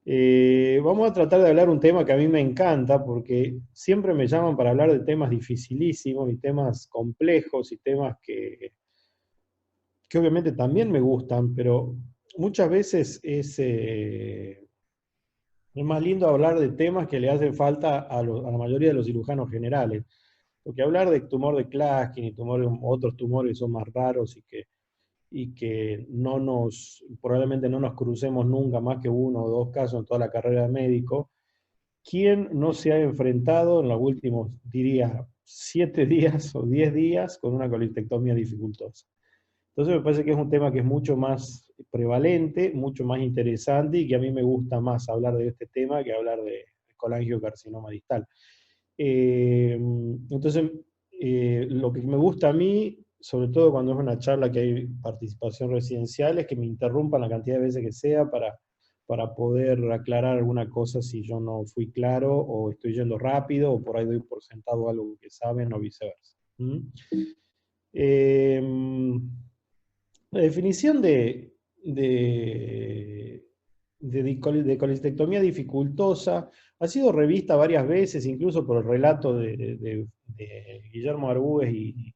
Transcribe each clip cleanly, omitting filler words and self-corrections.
Vamos a tratar de hablar un tema que a mí me encanta, porque siempre me llaman para hablar de temas dificilísimos y temas complejos y temas que obviamente también me gustan, pero muchas veces es más lindo hablar de temas que le hacen falta a la mayoría de los cirujanos generales. Porque hablar de tumor de Klatskin y otros tumores que son más raros y que probablemente no nos crucemos nunca más que uno o dos casos en toda la carrera de médico. ¿Quién no se ha enfrentado en los últimos, diría, 7 días o 10 días con una colistectomía dificultosa? Entonces me parece que es un tema que es mucho más prevalente, mucho más interesante y que a mí me gusta más hablar de este tema que hablar de colangiocarcinoma distal. Entonces, lo que me gusta a mí, sobre todo cuando es una charla que hay participación residencial, es que me interrumpan la cantidad de veces que sea para poder aclarar alguna cosa si yo no fui claro o estoy yendo rápido o por ahí doy por sentado algo que saben o viceversa. ¿Mm? Eh, la definición de, de colistectomía dificultosa ha sido revista varias veces, incluso por el relato de Guillermo Arbúes y,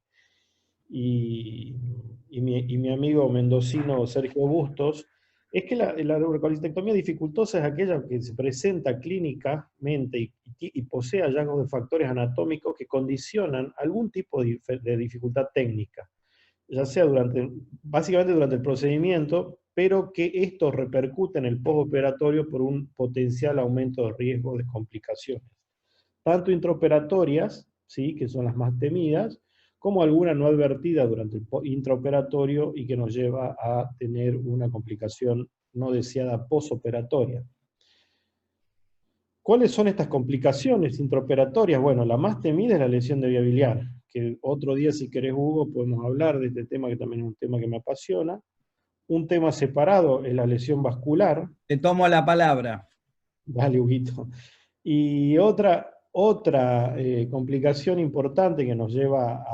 y mi amigo mendocino Sergio Bustos. Es que la colistectomía dificultosa es aquella que se presenta clínicamente y posee hallazgos de factores anatómicos que condicionan algún tipo de dificultad técnica, ya sea básicamente durante el procedimiento, pero que esto repercute en el postoperatorio por un potencial aumento de riesgo de complicaciones, tanto intraoperatorias, ¿sí?, que son las más temidas, como alguna no advertida durante el intraoperatorio y que nos lleva a tener una complicación no deseada postoperatoria. ¿Cuáles son estas complicaciones intraoperatorias? Bueno, la más temida es la lesión de vía biliar, que otro día, si querés, Hugo, podemos hablar de este tema, que también es un tema que me apasiona. Un tema separado es la lesión vascular. Te tomo la palabra. Dale, Huguito. Y otra complicación importante que nos lleva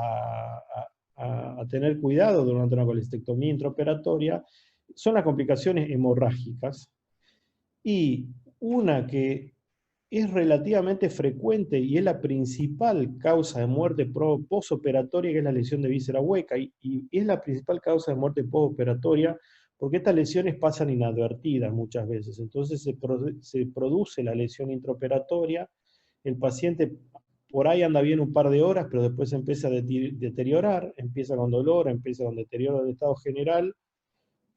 a tener cuidado durante una colistectomía intraoperatoria son las complicaciones hemorrágicas. Y una que es relativamente frecuente y es la principal causa de muerte postoperatoria, que es la lesión de víscera hueca, y es la principal causa de muerte postoperatoria porque estas lesiones pasan inadvertidas muchas veces. Entonces se produce la lesión intraoperatoria, el paciente por ahí anda bien un par de horas, pero después se empieza a deteriorar, empieza con dolor, empieza con deterioro del estado general,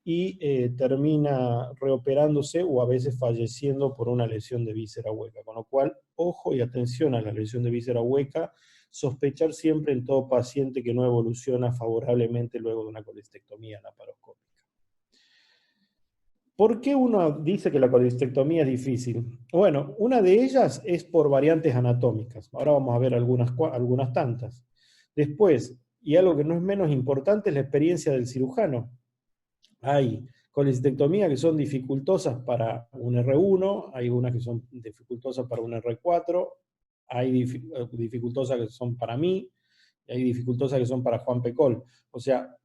y termina reoperándose o a veces falleciendo por una lesión de víscera hueca. Con lo cual, ojo y atención a la lesión de víscera hueca, sospechar siempre en todo paciente que no evoluciona favorablemente luego de una colistectomía laparoscópica. ¿Por qué uno dice que la colistectomía es difícil? Bueno, una de ellas es por variantes anatómicas. Ahora vamos a ver algunas tantas. Después, y algo que no es menos importante, es la experiencia del cirujano. Hay colistectomías que son dificultosas para un R1, hay unas que son dificultosas para un R4, hay dificultosas que son para mí, y hay dificultosas que son para Juan Pecol. O sea,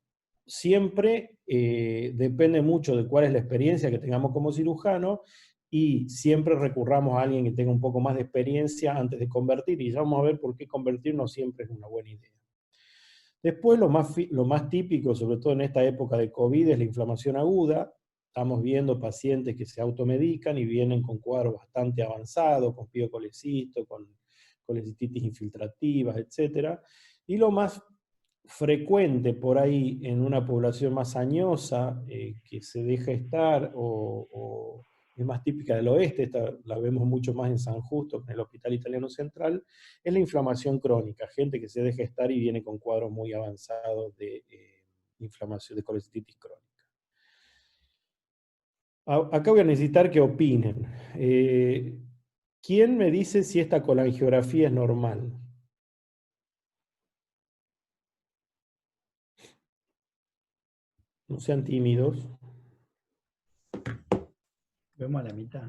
siempre depende mucho de cuál es la experiencia que tengamos como cirujano, y siempre recurramos a alguien que tenga un poco más de experiencia antes de convertir, y ya vamos a ver por qué convertir no siempre es una buena idea. Después, lo más típico, sobre todo en esta época de COVID, es la inflamación aguda. Estamos viendo pacientes que se automedican y vienen con cuadros bastante avanzados, con piocolecisto, con colecistitis infiltrativas, etc. Y lo más frecuente por ahí en una población más añosa, que se deja estar o es más típica del oeste, esta la vemos mucho más en San Justo, en el Hospital Italiano Central, es la inflamación crónica, gente que se deja estar y viene con cuadros muy avanzados de inflamación, de colecistitis crónica. Acá voy a necesitar que opinen. ¿Quién me dice si esta colangiografía es normal? No sean tímidos. Vemos a la mitad.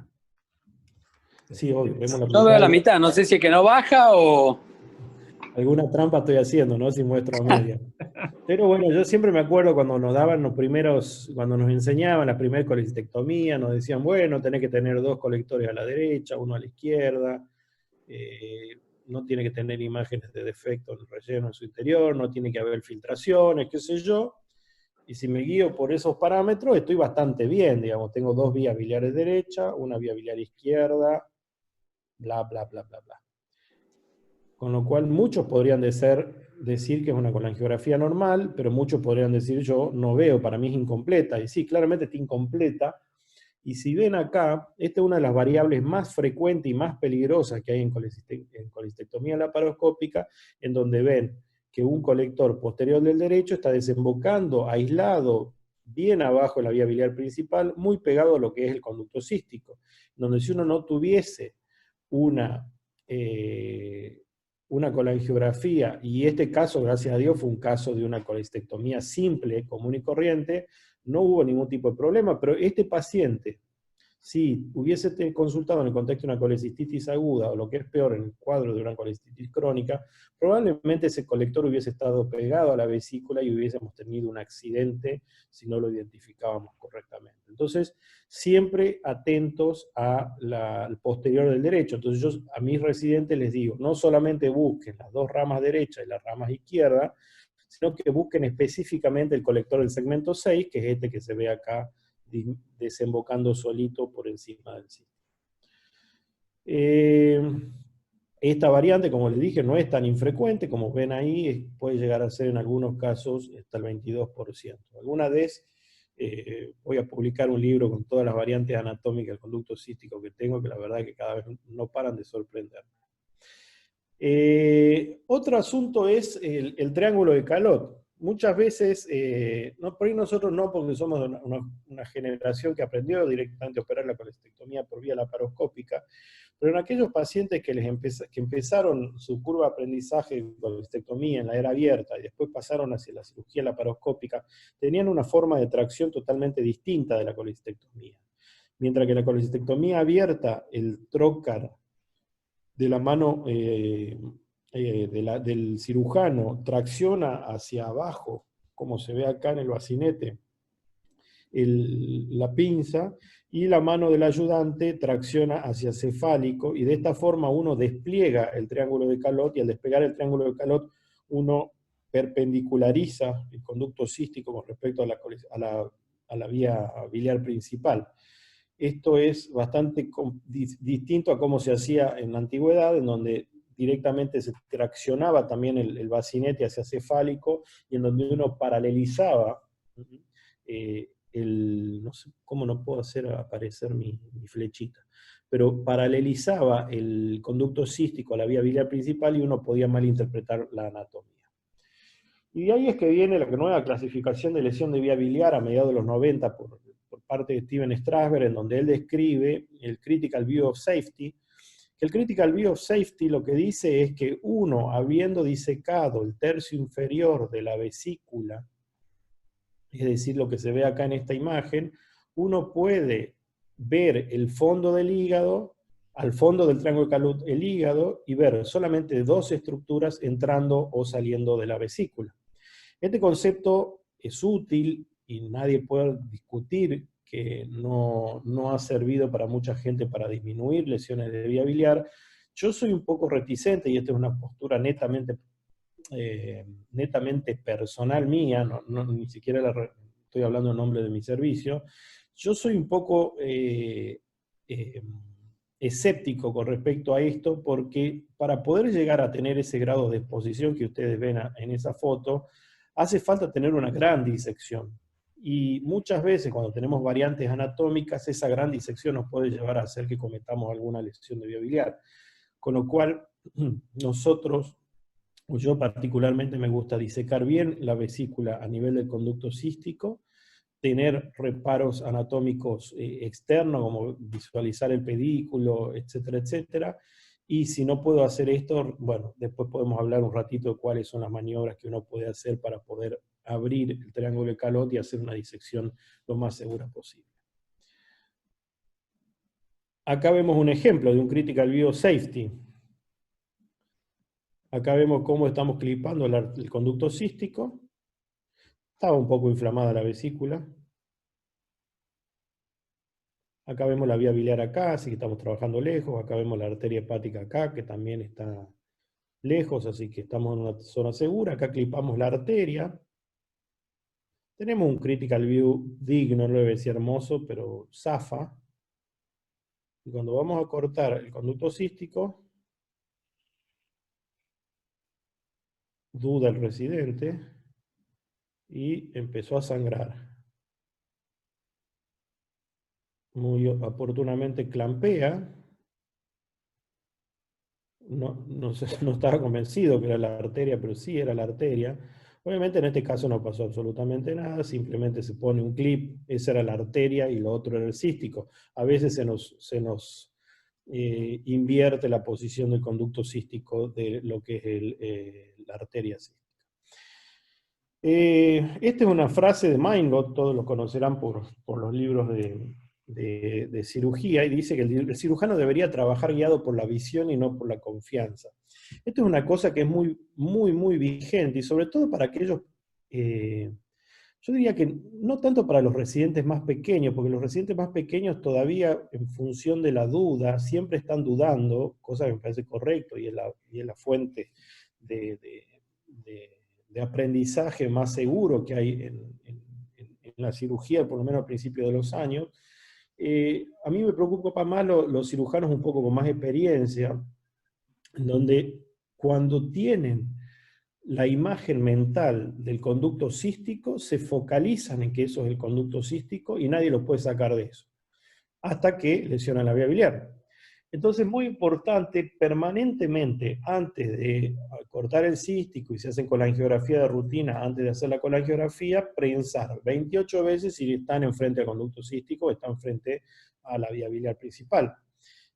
Sí, obvio, vemos la Yo veo mitad. la mitad, no sé si es que no baja o... Alguna trampa estoy haciendo, ¿no? Si muestro a media. Pero bueno, yo siempre me acuerdo cuando nos daban los primeros, cuando nos enseñaban la primera colecistectomía, nos decían, bueno, tenés que tener 2 colectores a la derecha, uno a la izquierda, no tiene que tener imágenes de defecto en el relleno en su interior, no tiene que haber filtraciones, qué sé yo. Y si me guío por esos parámetros, estoy bastante bien, digamos, tengo 2 vías biliares derecha, una vía biliar izquierda, bla, bla, bla, bla, bla. Con lo cual muchos podrían decir que es una colangiografía normal, pero muchos podrían decir yo no veo, para mí es incompleta. Y sí, claramente está incompleta. Y si ven acá, esta es una de las variables más frecuentes y más peligrosas que hay en colistectomía laparoscópica, en donde ven que un colector posterior del derecho está desembocando aislado bien abajo de la vía biliar principal, muy pegado a lo que es el conducto cístico, donde si uno no tuviese una, una colangiografía, y este caso, gracias a Dios, fue un caso de una colistectomía simple, común y corriente, no hubo ningún tipo de problema, pero este paciente, si hubiese consultado en el contexto de una colecistitis aguda, o lo que es peor, en el cuadro de una colecistitis crónica, probablemente ese colector hubiese estado pegado a la vesícula y hubiésemos tenido un accidente si no lo identificábamos correctamente. Entonces, siempre atentos al posterior del derecho. Entonces, yo a mis residentes les digo, no solamente busquen las 2 ramas derechas y las ramas izquierdas, sino que busquen específicamente el colector del segmento 6, que es este que se ve acá desembocando solito por encima del sitio. Esta variante, como les dije, no es tan infrecuente, como ven ahí, puede llegar a ser en algunos casos hasta el 22%. Alguna vez voy a publicar un libro con todas las variantes anatómicas del conducto cístico que tengo, que la verdad es que cada vez no paran de sorprender. Otro asunto es el triángulo de Calot. Muchas veces, por ahí nosotros no, porque somos una generación que aprendió directamente a operar la colestectomía por vía laparoscópica, pero en aquellos pacientes que empezaron su curva de aprendizaje de colestectomía en la era abierta y después pasaron hacia la cirugía laparoscópica, tenían una forma de tracción totalmente distinta de la colestectomía. Mientras que la colestectomía abierta, el trocar de la mano del cirujano tracciona hacia abajo, como se ve acá en el bacinete, la pinza, y la mano del ayudante tracciona hacia cefálico, y de esta forma uno despliega el triángulo de Calot, y al desplegar el triángulo de Calot, uno perpendiculariza el conducto cístico con respecto a la vía biliar principal. Esto es bastante distinto a cómo se hacía en la antigüedad, en donde directamente se traccionaba también el bacinete hacia cefálico, y en donde uno paralelizaba, no sé cómo no puedo hacer aparecer mi flechita, pero paralelizaba el conducto cístico a la vía biliar principal y uno podía malinterpretar la anatomía. Y de ahí es que viene la nueva clasificación de lesión de vía biliar a mediados de los 90 por parte de Steven Strasberg, en donde él describe el Critical View of Safety. El Critical View of Safety lo que dice es que uno, habiendo disecado el tercio inferior de la vesícula, es decir, lo que se ve acá en esta imagen, uno puede ver el fondo del hígado, al fondo del triángulo de Calot el hígado, y ver solamente 2 estructuras entrando o saliendo de la vesícula. Este concepto es útil y nadie puede discutir que no ha servido para mucha gente para disminuir lesiones de vía biliar. Yo soy un poco reticente, y esta es una postura netamente personal mía, ni siquiera estoy hablando en nombre de mi servicio. Yo soy un poco escéptico con respecto a esto, porque para poder llegar a tener ese grado de exposición que ustedes ven en esa foto, hace falta tener una gran disección. Y muchas veces cuando tenemos variantes anatómicas, esa gran disección nos puede llevar a hacer que cometamos alguna lesión de vía biliar. Con lo cual, nosotros, o yo particularmente, me gusta disecar bien la vesícula a nivel del conducto cístico, tener reparos anatómicos externos, como visualizar el pedículo, etcétera, etcétera. Y si no puedo hacer esto, bueno, después podemos hablar un ratito de cuáles son las maniobras que uno puede hacer para poder abrir el triángulo de Calot y hacer una disección lo más segura posible. Acá vemos un ejemplo de un Critical View Safety. Acá vemos cómo estamos clipando el conducto cístico. Estaba un poco inflamada la vesícula. Acá vemos la vía biliar acá, así que estamos trabajando lejos. Acá vemos la arteria hepática acá, que también está lejos, así que estamos en una zona segura. Acá clipamos la arteria. Tenemos un critical view digno, no le voy a decir hermoso, pero zafa. Y cuando vamos a cortar el conducto cístico, duda el residente y empezó a sangrar. Muy oportunamente clampea. No estaba convencido que era la arteria, pero sí era la arteria. Obviamente en este caso no pasó absolutamente nada, simplemente se pone un clip, esa era la arteria y lo otro era el cístico. A veces se nos invierte la posición del conducto cístico de lo que es la arteria cística. Esta es una frase de Meingot, todos lo conocerán por los libros de cirugía, y dice que el cirujano debería trabajar guiado por la visión y no por la confianza. Esto es una cosa que es muy, muy, muy vigente, y sobre todo para aquellos, yo diría que no tanto para los residentes más pequeños, porque los residentes más pequeños todavía, en función de la duda, siempre están dudando, cosa que me parece correcto, y es la fuente de, de aprendizaje más seguro que hay en la cirugía, por lo menos al principio de los años. A mí me preocupa más los cirujanos un poco con más experiencia, en donde cuando tienen la imagen mental del conducto cístico, se focalizan en que eso es el conducto cístico y nadie los puede sacar de eso, hasta que lesionan la vía biliar. Entonces, muy importante, permanentemente, antes de cortar el cístico y se hacen colangiografía de rutina, antes de hacer la colangiografía, prensar 28 veces si están enfrente al conducto cístico o están frente a la vía biliar principal.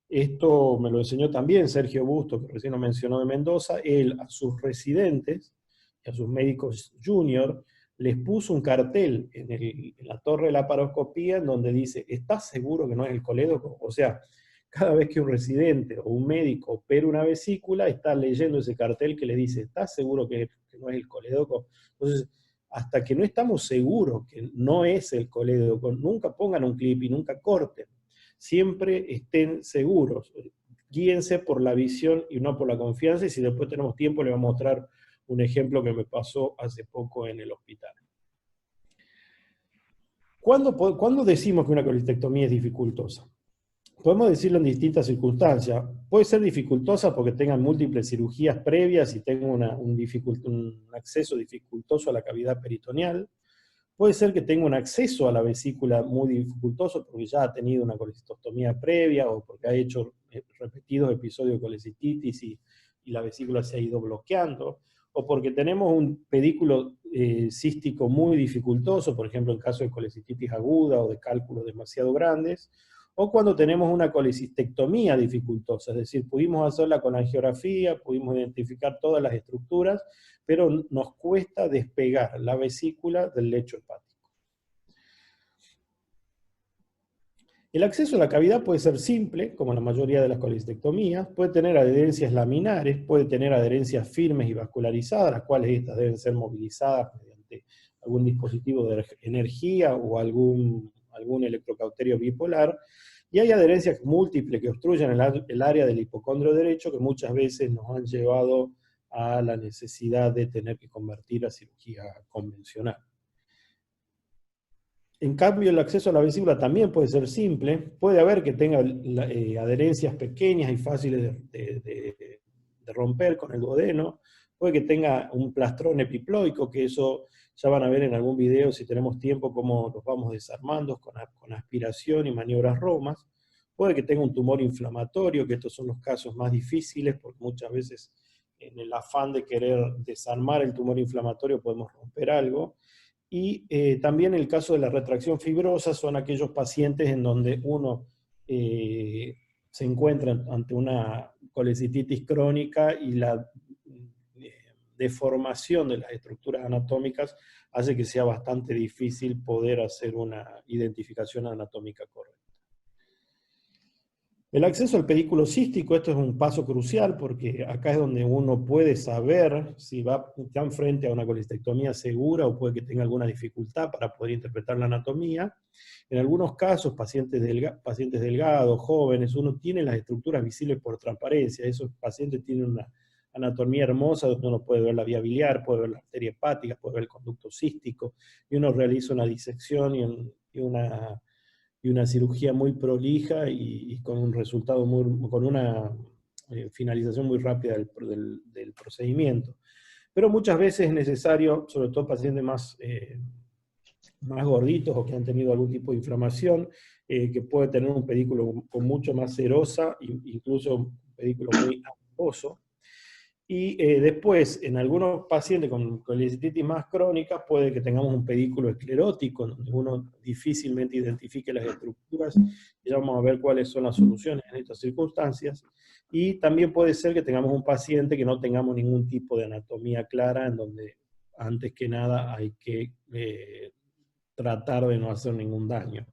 Esto me lo enseñó también Sergio Busto, que recién lo mencionó de Mendoza. Él a sus residentes y a sus médicos junior les puso un cartel en la torre de la laparoscopía en donde dice, ¿estás seguro que no es el colédoco? O sea, cada vez que un residente o un médico opera una vesícula, está leyendo ese cartel que le dice, ¿estás seguro que no es el colédoco? Entonces, hasta que no estamos seguros que no es el colédoco, nunca pongan un clip y nunca corten. Siempre estén seguros. Guíense por la visión y no por la confianza, y si después tenemos tiempo les voy a mostrar un ejemplo que me pasó hace poco en el hospital. ¿Cuándo decimos que una colistectomía es dificultosa? Podemos decirlo en distintas circunstancias. Puede ser dificultosa porque tengan múltiples cirugías previas y tengan un acceso dificultoso a la cavidad peritoneal. Puede ser que tenga un acceso a la vesícula muy dificultoso porque ya ha tenido una colecistostomía previa o porque ha hecho repetidos episodios de colecistitis y la vesícula se ha ido bloqueando, o porque tenemos un pedículo cístico muy dificultoso, por ejemplo en caso de colecistitis aguda o de cálculos demasiado grandes, o cuando tenemos una colecistectomía dificultosa, es decir, pudimos hacerla con angiografía, pudimos identificar todas las estructuras, pero nos cuesta despegar la vesícula del lecho hepático. El acceso a la cavidad puede ser simple, como la mayoría de las colecistectomías, puede tener adherencias laminares, puede tener adherencias firmes y vascularizadas, las cuales estas deben ser movilizadas mediante algún dispositivo de energía o algún electrocauterio bipolar, y hay adherencias múltiples que obstruyen el área del hipocondrio derecho que muchas veces nos han llevado a la necesidad de tener que convertir a cirugía convencional. En cambio, el acceso a la vesícula también puede ser simple, puede haber que tenga adherencias pequeñas y fáciles de romper con el duodeno, puede que tenga un plastrón epiploico, que eso ya van a ver en algún video si tenemos tiempo cómo los vamos desarmando con aspiración y maniobras romas, puede que tenga un tumor inflamatorio, que estos son los casos más difíciles, porque muchas veces en el afán de querer desarmar el tumor inflamatorio podemos romper algo. Y también el caso de la retracción fibrosa son aquellos pacientes en donde uno se encuentra ante una colecititis crónica y la deformación de las estructuras anatómicas hace que sea bastante difícil poder hacer una identificación anatómica correcta. El acceso al pedículo cístico, esto es un paso crucial porque acá es donde uno puede saber si va tan frente a una colistectomía segura o puede que tenga alguna dificultad para poder interpretar la anatomía. En algunos casos, pacientes delgados, jóvenes, uno tiene las estructuras visibles por transparencia. Esos pacientes tienen una anatomía hermosa donde uno puede ver la vía biliar, puede ver la arteria hepática, puede ver el conducto cístico, y uno realiza una disección y una cirugía muy prolija y con un resultado con una finalización muy rápida del procedimiento. Pero muchas veces es necesario, sobre todo pacientes más gorditos o que han tenido algún tipo de inflamación, que puede tener un pedículo con mucho más serosa, incluso un pedículo muy acuoso. Y después, en algunos pacientes con colicitis más crónica, puede que tengamos un pedículo esclerótico, donde uno difícilmente identifique las estructuras, y ya vamos a ver cuáles son las soluciones en estas circunstancias. Y también puede ser que tengamos un paciente que no tengamos ningún tipo de anatomía clara, en donde antes que nada hay que tratar de no hacer ningún daño.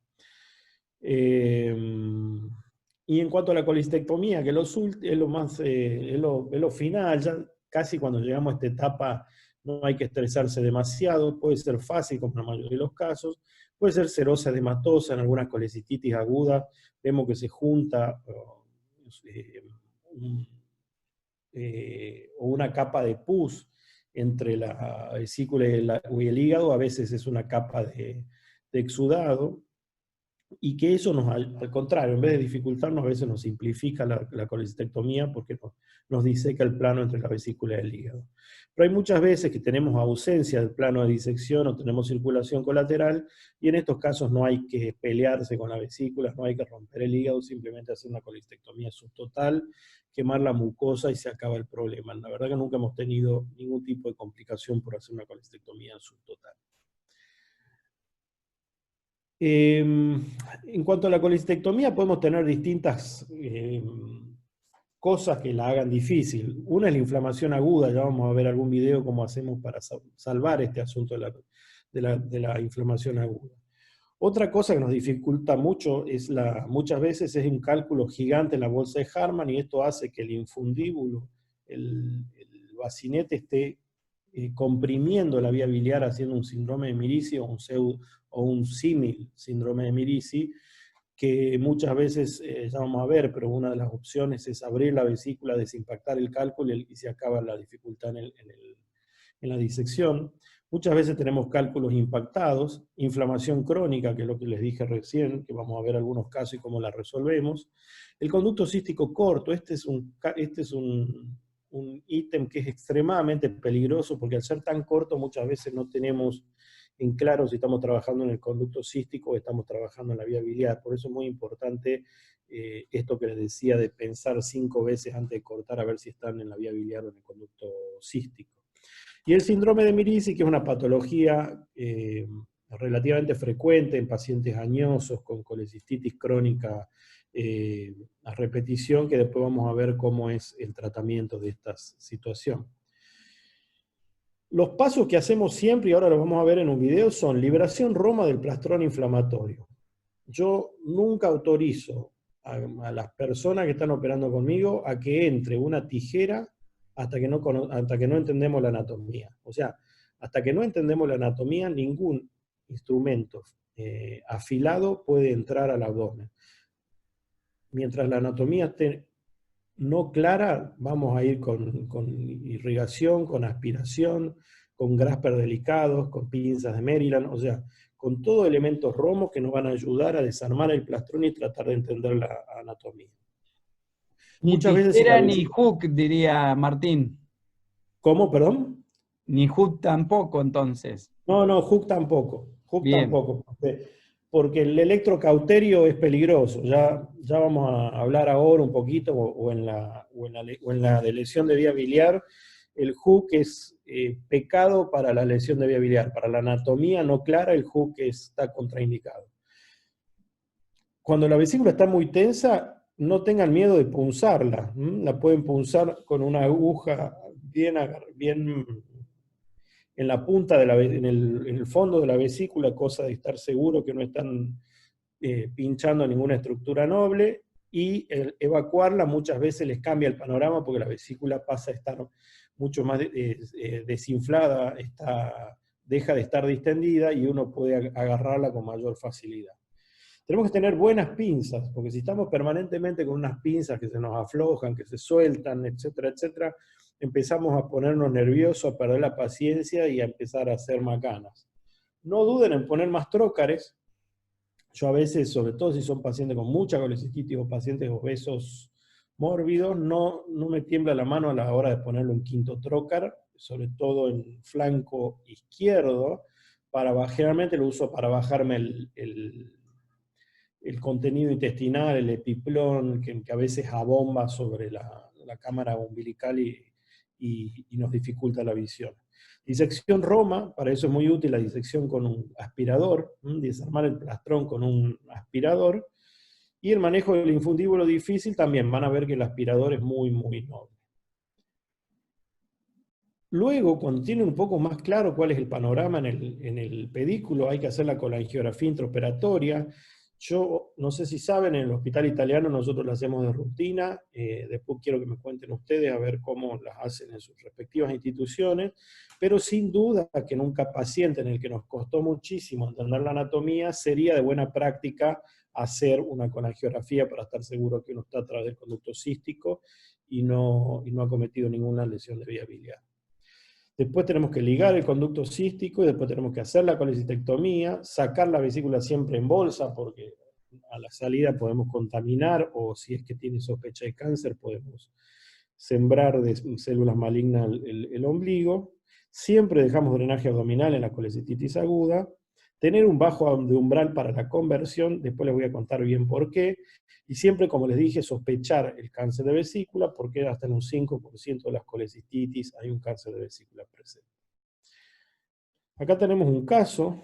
Y en cuanto a la colistectomía, que es lo más, es lo final, ya casi cuando llegamos a esta etapa no hay que estresarse demasiado, puede ser fácil como en la mayoría de los casos, puede ser serosa edematosa en algunas colecistitis agudas, vemos que se junta un, o una capa de pus entre la vesícula y el hígado, a veces es una capa de exudado, y que eso al contrario, en vez de dificultarnos, a veces nos simplifica la colecistectomía porque nos diseca el plano entre la vesícula y el hígado. Pero hay muchas veces que tenemos ausencia del plano de disección o tenemos circulación colateral, y en estos casos no hay que pelearse con la vesícula, no hay que romper el hígado, simplemente hacer una colecistectomía subtotal, quemar la mucosa y se acaba el problema. La verdad que nunca hemos tenido ningún tipo de complicación por hacer una colecistectomía subtotal. En cuanto a la colecistectomía, podemos tener distintas cosas que la hagan difícil. Una es la inflamación aguda, ya vamos a ver algún video cómo hacemos para salvar este asunto de la inflamación aguda. Otra cosa que nos dificulta mucho es muchas veces es un cálculo gigante en la bolsa de Hartmann, y esto hace que el infundíbulo, el bacinete, esté comprimiendo la vía biliar, haciendo un síndrome de Mirici o un símil síndrome de Mirici, que muchas veces ya vamos a ver, pero una de las opciones es abrir la vesícula, desimpactar el cálculo y se acaba la dificultad en la disección. Muchas veces tenemos cálculos impactados, inflamación crónica, que es lo que les dije recién, que vamos a ver algunos casos y cómo la resolvemos. El conducto cístico corto, este es un ítem que es extremadamente peligroso, porque al ser tan corto muchas veces no tenemos en claro si estamos trabajando en el conducto cístico o estamos trabajando en la vía biliar. Por eso es muy importante esto que les decía de pensar 5 veces antes de cortar a ver si están en la vía biliar o en el conducto cístico. Y el síndrome de Mirici, que es una patología relativamente frecuente en pacientes añosos con colecistitis crónica a repetición, que después vamos a ver cómo es el tratamiento de esta situación. Los pasos que hacemos siempre, y ahora los vamos a ver en un video, son liberación Roma del plastrón inflamatorio. Yo nunca autorizo a las personas que están operando conmigo a que entre una tijera hasta que no entendemos la anatomía. O sea, hasta que no entendemos la anatomía, ningún instrumento afilado puede entrar al abdomen. Mientras la anatomía esté no clara, vamos a ir con irrigación, con aspiración, con grasper delicados, con pinzas de Maryland, o sea, con todo elementos romos que nos van a ayudar a desarmar el plastrón y tratar de entender la anatomía. Ni Muchas veces tijera ni hook, diría Martín. ¿Cómo, perdón? Ni hook tampoco, entonces. No, hook tampoco. Hook Bien. tampoco. Porque el electrocauterio es peligroso. Ya vamos a hablar ahora un poquito, o en la de lesión de vía biliar. El hook es pecado para la lesión de vía biliar. Para la anatomía no clara, el hook está contraindicado. Cuando la vesícula está muy tensa, no tengan miedo de punzarla. La pueden punzar con una aguja bien en la punta, en el fondo de la vesícula, cosa de estar seguro que no están pinchando ninguna estructura noble, y el evacuarla muchas veces les cambia el panorama porque la vesícula pasa a estar mucho más desinflada, deja de estar distendida y uno puede agarrarla con mayor facilidad. Tenemos que tener buenas pinzas, porque si estamos permanentemente con unas pinzas que se nos aflojan, que se sueltan, etcétera, etcétera, empezamos a ponernos nerviosos, a perder la paciencia y a empezar a hacer macanas. No duden en poner más trócares. Yo a veces, sobre todo si son pacientes con mucha colecistitis o pacientes obesos mórbidos, no me tiembla la mano a la hora de ponerle un quinto trócar, sobre todo en el flanco izquierdo, generalmente lo uso para bajarme el contenido intestinal, el epiplón, que a veces abomba sobre la cámara umbilical y nos dificulta la visión. Disección Roma, para eso es muy útil la disección con un aspirador, desarmar el plastrón con un aspirador, y el manejo del infundíbulo difícil también, van a ver que el aspirador es muy, muy noble. Luego, cuando tienen un poco más claro cuál es el panorama en el pedículo, hay que hacer la colangiografía intraoperatoria. Yo no sé si saben, en el hospital italiano nosotros la hacemos de rutina, después quiero que me cuenten ustedes a ver cómo las hacen en sus respectivas instituciones, pero sin duda que en un paciente en el que nos costó muchísimo entender la anatomía, sería de buena práctica hacer una colangiografía para estar seguro que uno está a través del conducto cístico y no ha cometido ninguna lesión de vía biliar. Después tenemos que ligar el conducto cístico y después tenemos que hacer la colecistectomía, sacar la vesícula siempre en bolsa porque a la salida podemos contaminar o si es que tiene sospecha de cáncer podemos sembrar de células malignas el ombligo. Siempre dejamos drenaje abdominal en la colecistitis aguda. Tener un bajo de umbral para la conversión, después les voy a contar bien por qué. Y siempre, como les dije, sospechar el cáncer de vesícula, porque hasta en un 5% de las colecistitis hay un cáncer de vesícula presente. Acá tenemos un caso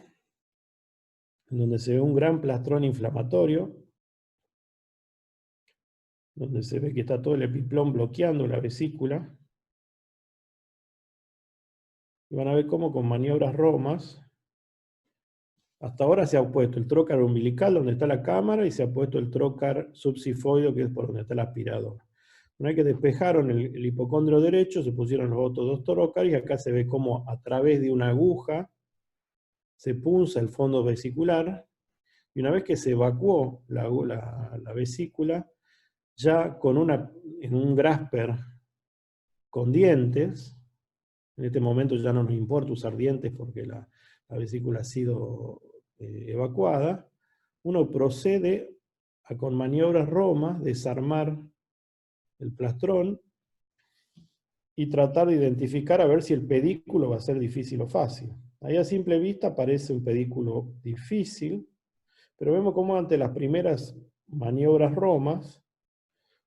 en donde se ve un gran plastrón inflamatorio, donde se ve que está todo el epiplón bloqueando la vesícula. Y van a ver cómo con maniobras romas, hasta ahora se ha puesto el trócar umbilical donde está la cámara y se ha puesto el trócar subsifoideo que es por donde está el aspirador. Una vez que despejaron el hipocondrio derecho, se pusieron los otros dos trócares y acá se ve cómo a través de una aguja se punza el fondo vesicular y una vez que se evacuó la vesícula, ya en un grasper con dientes, en este momento ya no nos importa usar dientes porque la vesícula ha sido evacuada, uno procede a con maniobras romas desarmar el plastrón y tratar de identificar a ver si el pedículo va a ser difícil o fácil. Ahí a simple vista parece un pedículo difícil, pero vemos cómo ante las primeras maniobras romas,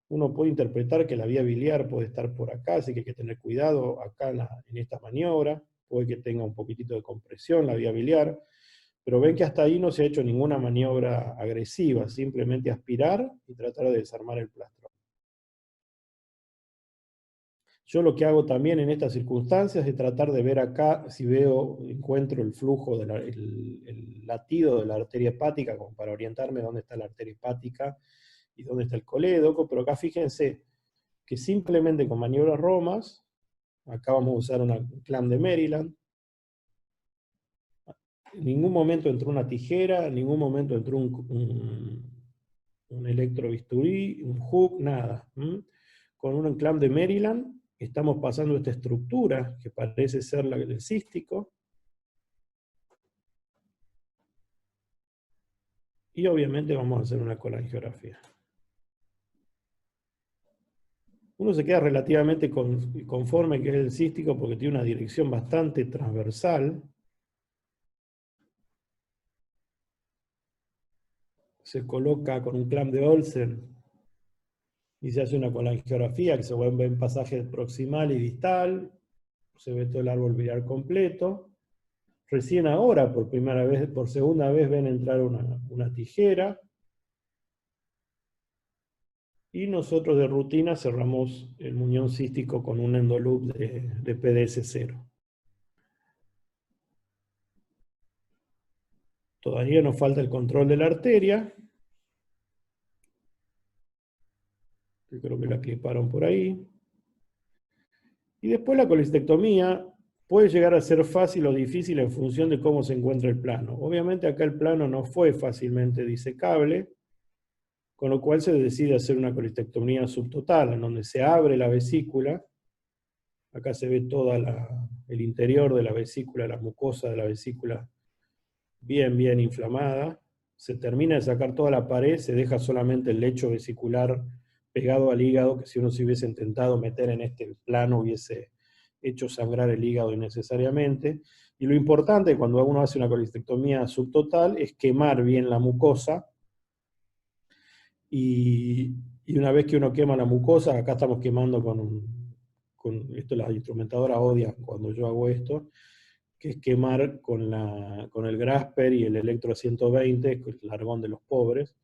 uno puede interpretar que la vía biliar puede estar por acá, así que hay que tener cuidado acá en esta maniobra, puede que tenga un poquitito de compresión la vía biliar, pero ven que hasta ahí no se ha hecho ninguna maniobra agresiva, simplemente aspirar y tratar de desarmar el plastrón. Yo lo que hago también en estas circunstancias es tratar de ver acá si encuentro el flujo, el latido de la arteria hepática, como para orientarme dónde está la arteria hepática y dónde está el colédoco, pero acá fíjense que simplemente con maniobras romas, acá vamos a usar un clamp de Maryland, en ningún momento entró una tijera, en ningún momento entró un electrobisturí, un hook, nada. Con un clamp de Maryland estamos pasando esta estructura, que parece ser la del cístico, y obviamente vamos a hacer una colangiografía. Uno se queda relativamente conforme que es el cístico porque tiene una dirección bastante transversal. Se coloca con un clamp de Olsen y se hace una colangiografía que se ve en pasaje proximal y distal, se ve todo el árbol biliar completo. Recién ahora, por primera vez, por segunda vez, ven entrar una tijera. Y nosotros de rutina cerramos el muñón cístico con un endoloop de PDS-0. Todavía nos falta el control de la arteria. que creo que la cliparon por ahí. Y después la colecistectomía puede llegar a ser fácil o difícil en función de cómo se encuentra el plano. Obviamente acá el plano no fue fácilmente disecable, con lo cual se decide hacer una colecistectomía subtotal, en donde se abre la vesícula. Acá se ve todo el interior de la vesícula, la mucosa de la vesícula bien inflamada. Se termina de sacar toda la pared, se deja solamente el lecho vesicular pegado al hígado, que si uno se hubiese intentado meter en este plano hubiese hecho sangrar el hígado innecesariamente. Y lo importante cuando uno hace una colecistectomía subtotal es quemar bien la mucosa, y una vez que uno quema la mucosa, acá estamos quemando esto las instrumentadoras odian cuando yo hago esto, que es quemar con el Grasper y el Electro 120, el largón de los pobres,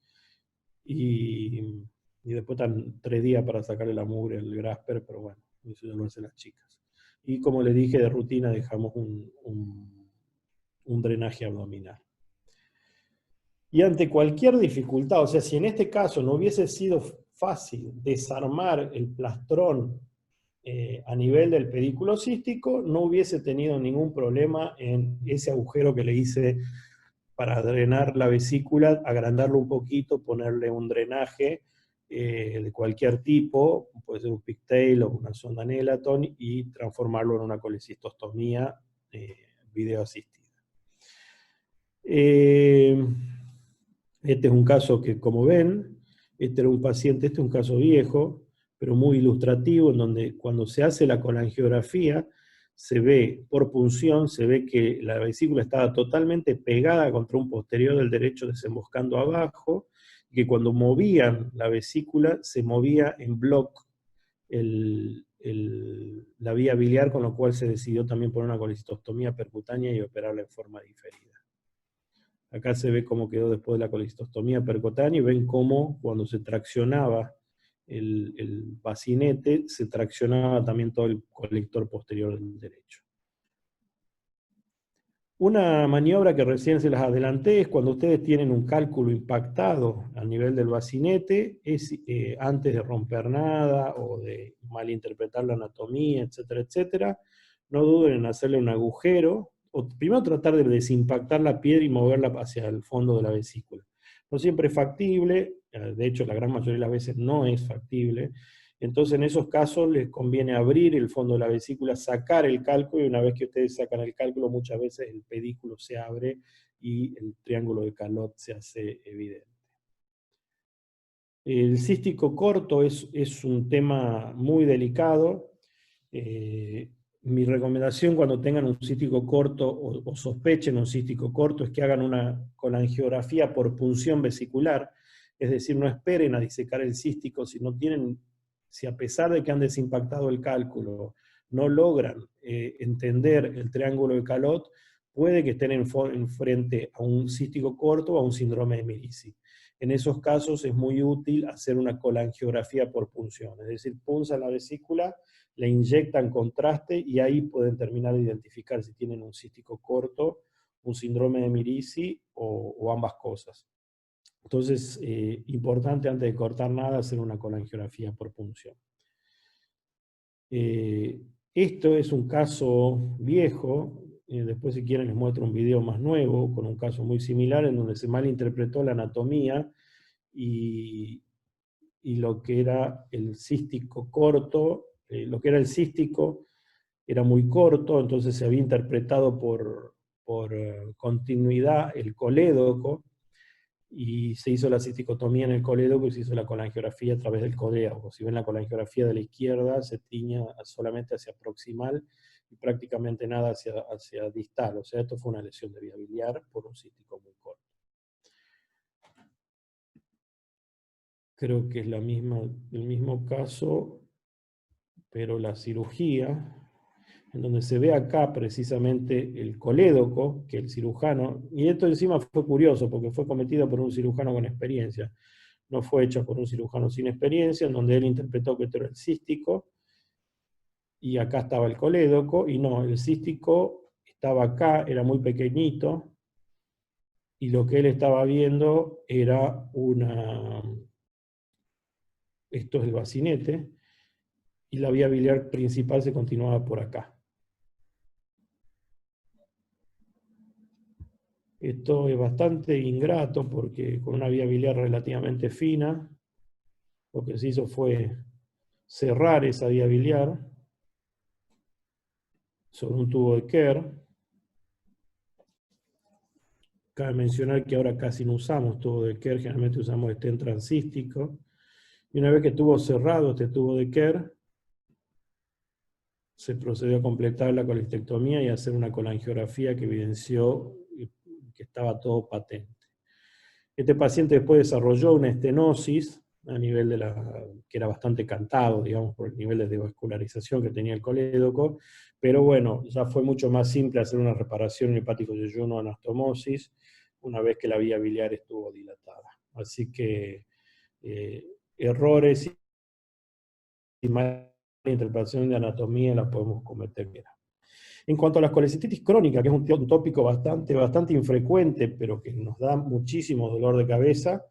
y después están 3 días para sacarle la mugre al Grasper, pero bueno, eso ya lo hacen las chicas. Y como les dije, de rutina dejamos un drenaje abdominal. Y ante cualquier dificultad, o sea, si en este caso no hubiese sido fácil desarmar el plastrón a nivel del pedículo cístico, no hubiese tenido ningún problema en ese agujero que le hice para drenar la vesícula, agrandarlo un poquito, ponerle un drenaje de cualquier tipo, puede ser un pigtail o una sonda Nelaton, y transformarlo en una colecistostomía video asistida. Este es un caso que, como ven, este era un paciente, este es un caso viejo, pero muy ilustrativo, en donde cuando se hace la colangiografía, se ve por punción, se ve que la vesícula estaba totalmente pegada contra un posterior del derecho desemboscando abajo, y que cuando movían la vesícula, se movía en bloque la vía biliar, con lo cual se decidió también poner una colecistostomía percutánea y operarla en forma diferida. Acá se ve cómo quedó después de la colecistostomía percutánea, y ven cómo cuando se traccionaba el bacinete, se traccionaba también todo el colector posterior del derecho. Una maniobra que recién se las adelanté es cuando ustedes tienen un cálculo impactado al nivel del bacinete, es antes de romper nada o de malinterpretar la anatomía, etcétera, etcétera, no duden en hacerle un agujero, o primero tratar de desimpactar la piedra y moverla hacia el fondo de la vesícula. No siempre es factible, de hecho la gran mayoría de las veces no es factible. Entonces en esos casos les conviene abrir el fondo de la vesícula, sacar el cálculo, y una vez que ustedes sacan el cálculo, muchas veces el pedículo se abre y el triángulo de Calot se hace evidente. El cístico corto es un tema muy delicado. Mi recomendación cuando tengan un cístico corto o sospechen un cístico corto es que hagan una colangiografía por punción vesicular, es decir, no esperen a disecar el cístico si a pesar de que han desimpactado el cálculo, no logran entender el triángulo de Calot, puede que estén frente a un cístico corto o a un síndrome de Mirici. En esos casos es muy útil hacer una colangiografía por punción, es decir, punzan la vesícula, le inyectan contraste y ahí pueden terminar de identificar si tienen un cístico corto, un síndrome de Mirici o ambas cosas. Entonces, importante antes de cortar nada hacer una colangiografía por punción. Esto es un caso viejo, después si quieren les muestro un video más nuevo con un caso muy similar en donde se malinterpretó la anatomía y lo que era el cístico corto, lo que era el cístico era muy corto, entonces se había interpretado por continuidad el colédoco, y se hizo la cisticotomía en el colédoco y se hizo la colangiografía a través del colédoco. Si ven la colangiografía de la izquierda, se tiña solamente hacia proximal y prácticamente nada hacia distal. O sea, esto fue una lesión de vía biliar por un cístico muy corto. Creo que es el mismo caso, pero la cirugía, en donde se ve acá precisamente el colédoco, que el cirujano, y esto encima fue curioso, porque fue cometido por un cirujano con experiencia, no fue hecho por un cirujano sin experiencia, en donde él interpretó que esto era el cístico, y acá estaba el colédoco, y no, el cístico estaba acá, era muy pequeñito, y lo que él estaba viendo era esto es el bacinete, y la vía biliar principal se continuaba por acá. Esto es bastante ingrato porque con una vía biliar relativamente fina, lo que se hizo fue cerrar esa vía biliar sobre un tubo de Kerr. Cabe mencionar que ahora casi no usamos tubo de Kerr, generalmente usamos stent transístico. Y una vez que estuvo cerrado este tubo de Kerr, se procedió a completar la colistectomía y a hacer una colangiografía que evidenció que estaba todo patente. Este paciente después desarrolló una estenosis a nivel de que era bastante cantado, digamos, por el nivel de devascularización que tenía el colédoco, pero bueno, ya fue mucho más simple hacer una reparación en hepático yeyuno anastomosis una vez que la vía biliar estuvo dilatada. Así que errores y mala interpretación de anatomía la podemos cometer. En cuanto a la colecistitis crónica, que es un tópico bastante infrecuente, pero que nos da muchísimo dolor de cabeza,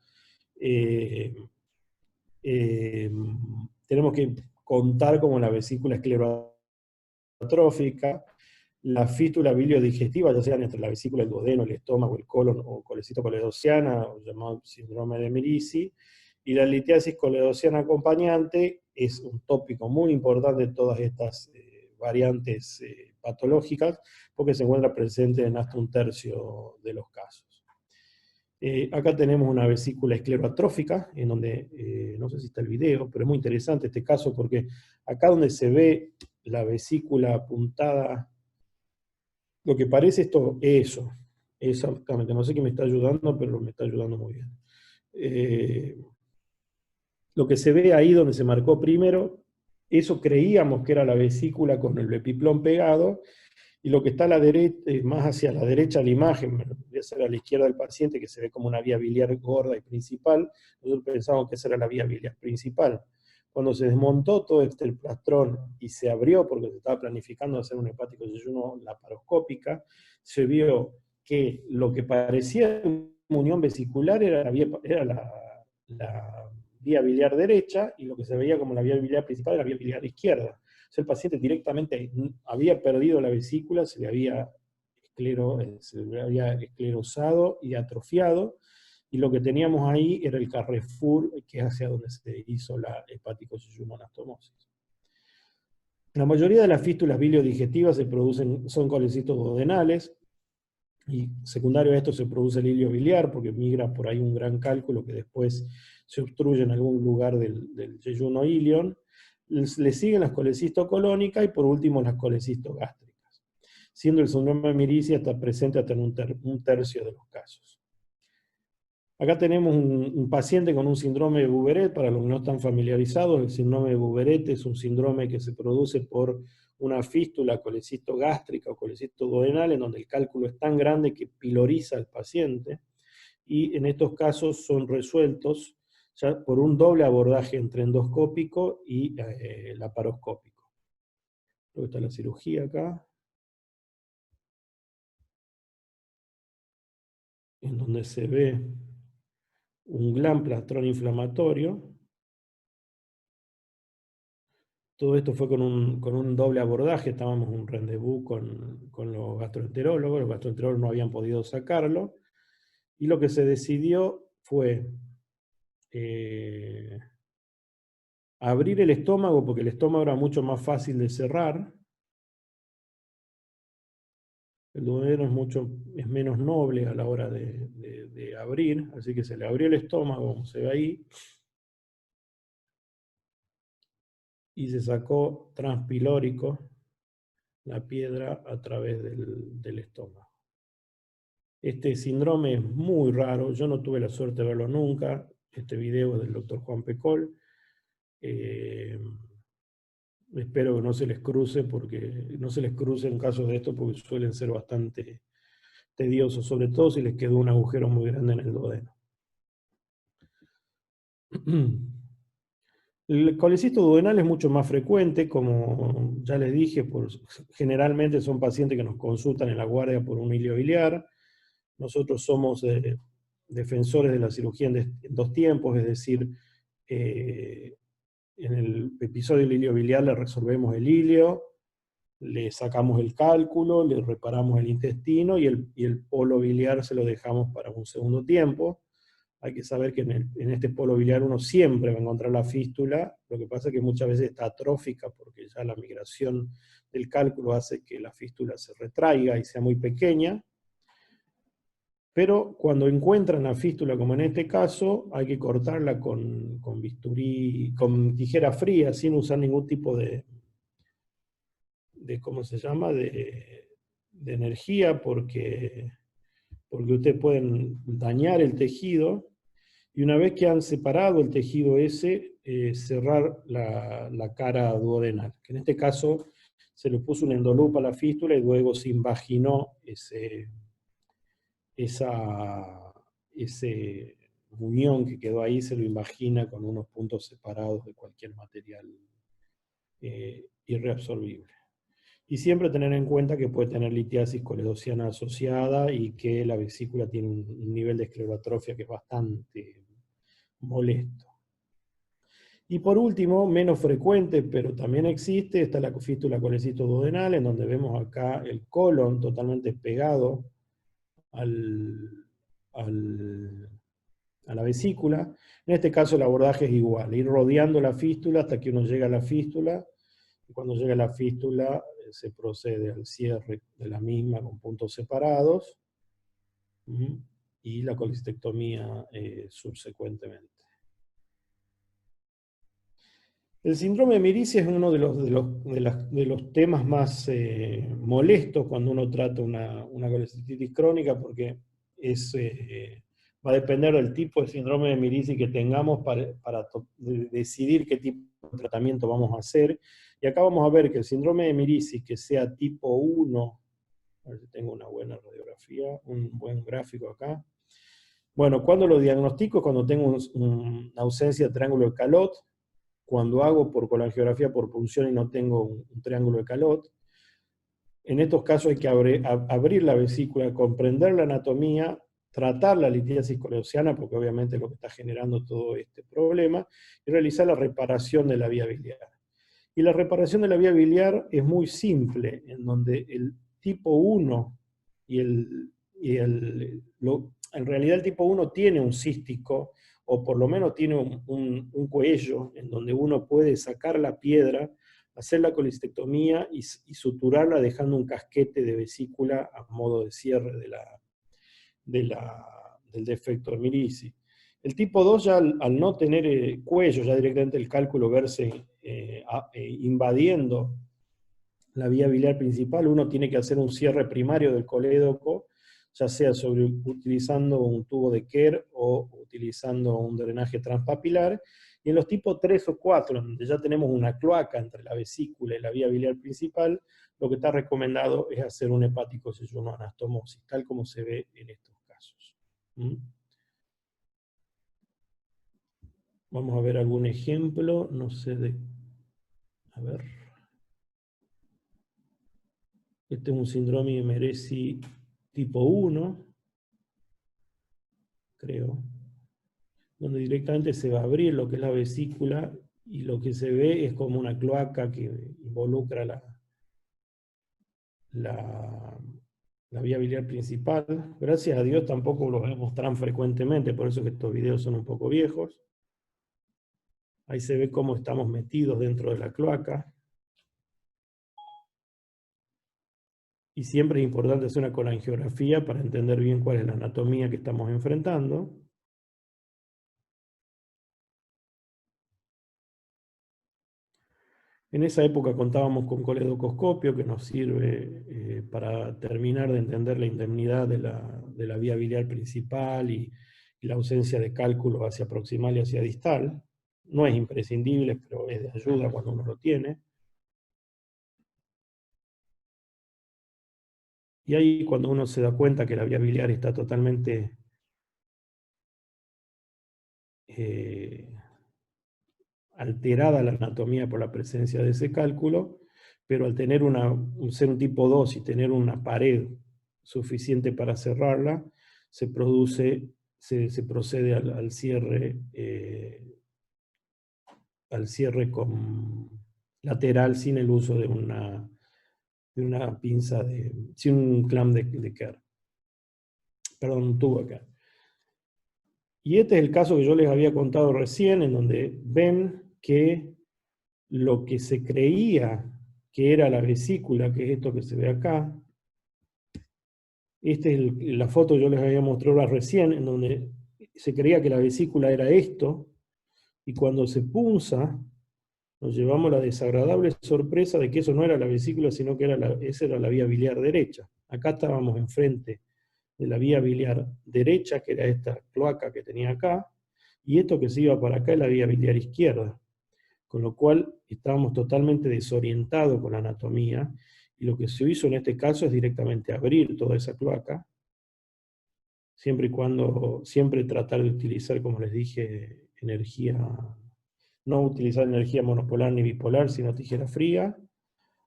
tenemos que contar como la vesícula esclerotrófica, la fístula biliodigestiva, ya sean entre la vesícula, el duodeno, el estómago, el colon o colecito coledociana, o llamado síndrome de Merici, y la litiasis coledociana acompañante es un tópico muy importante de todas estas variantes patológicas, porque se encuentra presente en hasta un tercio de los casos. Acá tenemos una vesícula escleroatrófica, en donde, no sé si está el video, pero es muy interesante este caso, porque acá donde se ve la vesícula apuntada, lo que parece esto, eso, exactamente, no sé quién me está ayudando, pero me está ayudando muy bien. Lo que se ve ahí donde se marcó primero, eso creíamos que era la vesícula con el epiplón pegado, y lo que está a la derecha, más hacia la derecha de la imagen, debería ser a la izquierda del paciente, que se ve como una vía biliar gorda y principal, nosotros pensamos que esa era la vía biliar principal. Cuando se desmontó todo el plastrón y se abrió, porque se estaba planificando hacer un hepático yeyuno laparoscópica, se vio que lo que parecía una unión vesicular era la vía biliar derecha, y lo que se veía como la vía biliar principal era la vía biliar izquierda. O sea, el paciente directamente había perdido la vesícula, se le había esclerosado y atrofiado, y lo que teníamos ahí era el Carrefour, que es hacia donde se hizo la hepático yeyuno anastomosis. La mayoría de las fístulas biliodigestivas son colecitos duodenales, y secundario a esto se produce el hilio biliar, porque migra por ahí un gran cálculo que después se obstruye en algún lugar del yeyuno ilion. Le siguen las colecistocolónicas y por último las colecistogástricas, siendo el síndrome de Merici está presente hasta en un tercio de los casos. Acá tenemos un paciente con un síndrome de Bouberet. Para los que no están familiarizados, el síndrome de Bouberet es un síndrome que se produce por una fístula colecistogástrica o colecistoduodenal, en donde el cálculo es tan grande que piloriza al paciente, y en estos casos son resueltos ya por un doble abordaje entre endoscópico y laparoscópico. Luego está la cirugía acá, en donde se ve un gran plastrón inflamatorio. Todo esto fue con un doble abordaje, estábamos en un rendezvous con los gastroenterólogos no habían podido sacarlo, y lo que se decidió fue abrir el estómago, porque el estómago era mucho más fácil de cerrar. El duodeno es menos noble a la hora de abrir, así que se le abrió el estómago, como se ve ahí, y se sacó transpilórico la piedra a través del estómago. Este síndrome es muy raro, yo no tuve la suerte de verlo nunca. Este video es del doctor Juan Pecol. Espero que no se les cruce, en caso de esto, porque suelen ser bastante tediosos, sobre todo si les quedó un agujero muy grande en el duodeno. El colecisto duodenal es mucho más frecuente, como ya les dije, generalmente son pacientes que nos consultan en la guardia por un hilio biliar. Nosotros somos defensores de la cirugía en dos tiempos, es decir, en el episodio del hilio biliar le resolvemos el hilio, le sacamos el cálculo, le reparamos el intestino y el polo biliar se lo dejamos para un segundo tiempo. Hay que saber que en este polo biliar uno siempre va a encontrar la fístula, lo que pasa es que muchas veces está atrófica porque ya la migración del cálculo hace que la fístula se retraiga y sea muy pequeña. Pero cuando encuentran la fístula, como en este caso, hay que cortarla con bisturí, con tijera fría, sin usar ningún tipo de ¿cómo se llama?, de energía, porque ustedes pueden dañar el tejido, y una vez que han separado el tejido ese, cerrar la cara duodenal, que en este caso se le puso un endolupa a la fístula y luego se invaginó ese muñón que quedó ahí, se lo invagina con unos puntos separados de cualquier material irreabsorbible. Y siempre tener en cuenta que puede tener litiasis coledociana asociada y que la vesícula tiene un nivel de escleroatrofia que es bastante molesto. Y por último, menos frecuente, pero también existe, está la fístula colecitoduodenal, en donde vemos acá el colon totalmente pegado a la vesícula. En este caso el abordaje es igual, ir rodeando la fístula hasta que uno llega a la fístula, y cuando llega a la fístula se procede al cierre de la misma con puntos separados, y la colecistectomía subsecuentemente. El síndrome de Mirici es uno de los temas más molestos cuando uno trata una colecistitis crónica, porque va a depender del tipo de síndrome de Mirici que tengamos para decidir qué tipo de tratamiento vamos a hacer. Y acá vamos a ver que el síndrome de Mirici, que sea tipo 1, a ver si tengo una buena radiografía, un buen gráfico acá. Bueno, cuando lo diagnostico, cuando tengo una ausencia de triángulo de Calot, cuando hago por colangiografía por punción y no tengo un triángulo de Calot. En estos casos hay que abrir la vesícula, comprender la anatomía, tratar la litiasis coleociana, porque obviamente es lo que está generando todo este problema, y realizar la reparación de la vía biliar. Y la reparación de la vía biliar es muy simple, en donde el tipo 1 en realidad el tipo 1 tiene un cístico, o por lo menos tiene un cuello, en donde uno puede sacar la piedra, hacer la colistectomía y suturarla dejando un casquete de vesícula a modo de cierre del defecto de Mirici. El tipo 2 ya al no tener cuello, ya directamente el cálculo verse invadiendo la vía biliar principal, uno tiene que hacer un cierre primario del colédoco, ya sea utilizando un tubo de Kerr o utilizando un drenaje transpapilar. Y en los tipos 3 o 4, donde ya tenemos una cloaca entre la vesícula y la vía biliar principal, lo que está recomendado es hacer un hepático yeyuno anastomosis, tal como se ve en estos casos. Vamos a ver algún ejemplo, no sé de... A ver. Este es un síndrome de Merici tipo 1, creo, donde directamente se va a abrir lo que es la vesícula y lo que se ve es como una cloaca que involucra la vía biliar principal. Gracias a Dios tampoco lo vemos tan frecuentemente, por eso que estos videos son un poco viejos. Ahí se ve cómo estamos metidos dentro de la cloaca. Y siempre es importante hacer una colangiografía para entender bien cuál es la anatomía que estamos enfrentando. En esa época contábamos con coledocoscopio, que nos sirve para terminar de entender la indemnidad de la vía biliar principal y la ausencia de cálculo hacia proximal y hacia distal. No es imprescindible, pero es de ayuda cuando uno lo tiene. Y ahí cuando uno se da cuenta que la vía biliar está totalmente alterada la anatomía por la presencia de ese cálculo, pero al tener ser un tipo 2 y tener una pared suficiente para cerrarla, se procede al cierre al cierre con lateral sin el uso de una pinza, sin un clamp de Kerr. Perdón, un tubo de Kerr. Y este es el caso que yo les había contado recién, en donde ven que lo que se creía que era la vesícula, que es esto que se ve acá, esta es la foto que yo les había mostrado recién, en donde se creía que la vesícula era esto, y cuando se punza, nos llevamos la desagradable sorpresa de que eso no era la vesícula, sino que esa era la vía biliar derecha. Acá estábamos enfrente de la vía biliar derecha, que era esta cloaca que tenía acá, y esto que se iba para acá es la vía biliar izquierda. Con lo cual estábamos totalmente desorientados con la anatomía, y lo que se hizo en este caso es directamente abrir toda esa cloaca, siempre y cuando, siempre tratar de utilizar, como les dije, energía, no utilizar energía monopolar ni bipolar, sino tijera fría.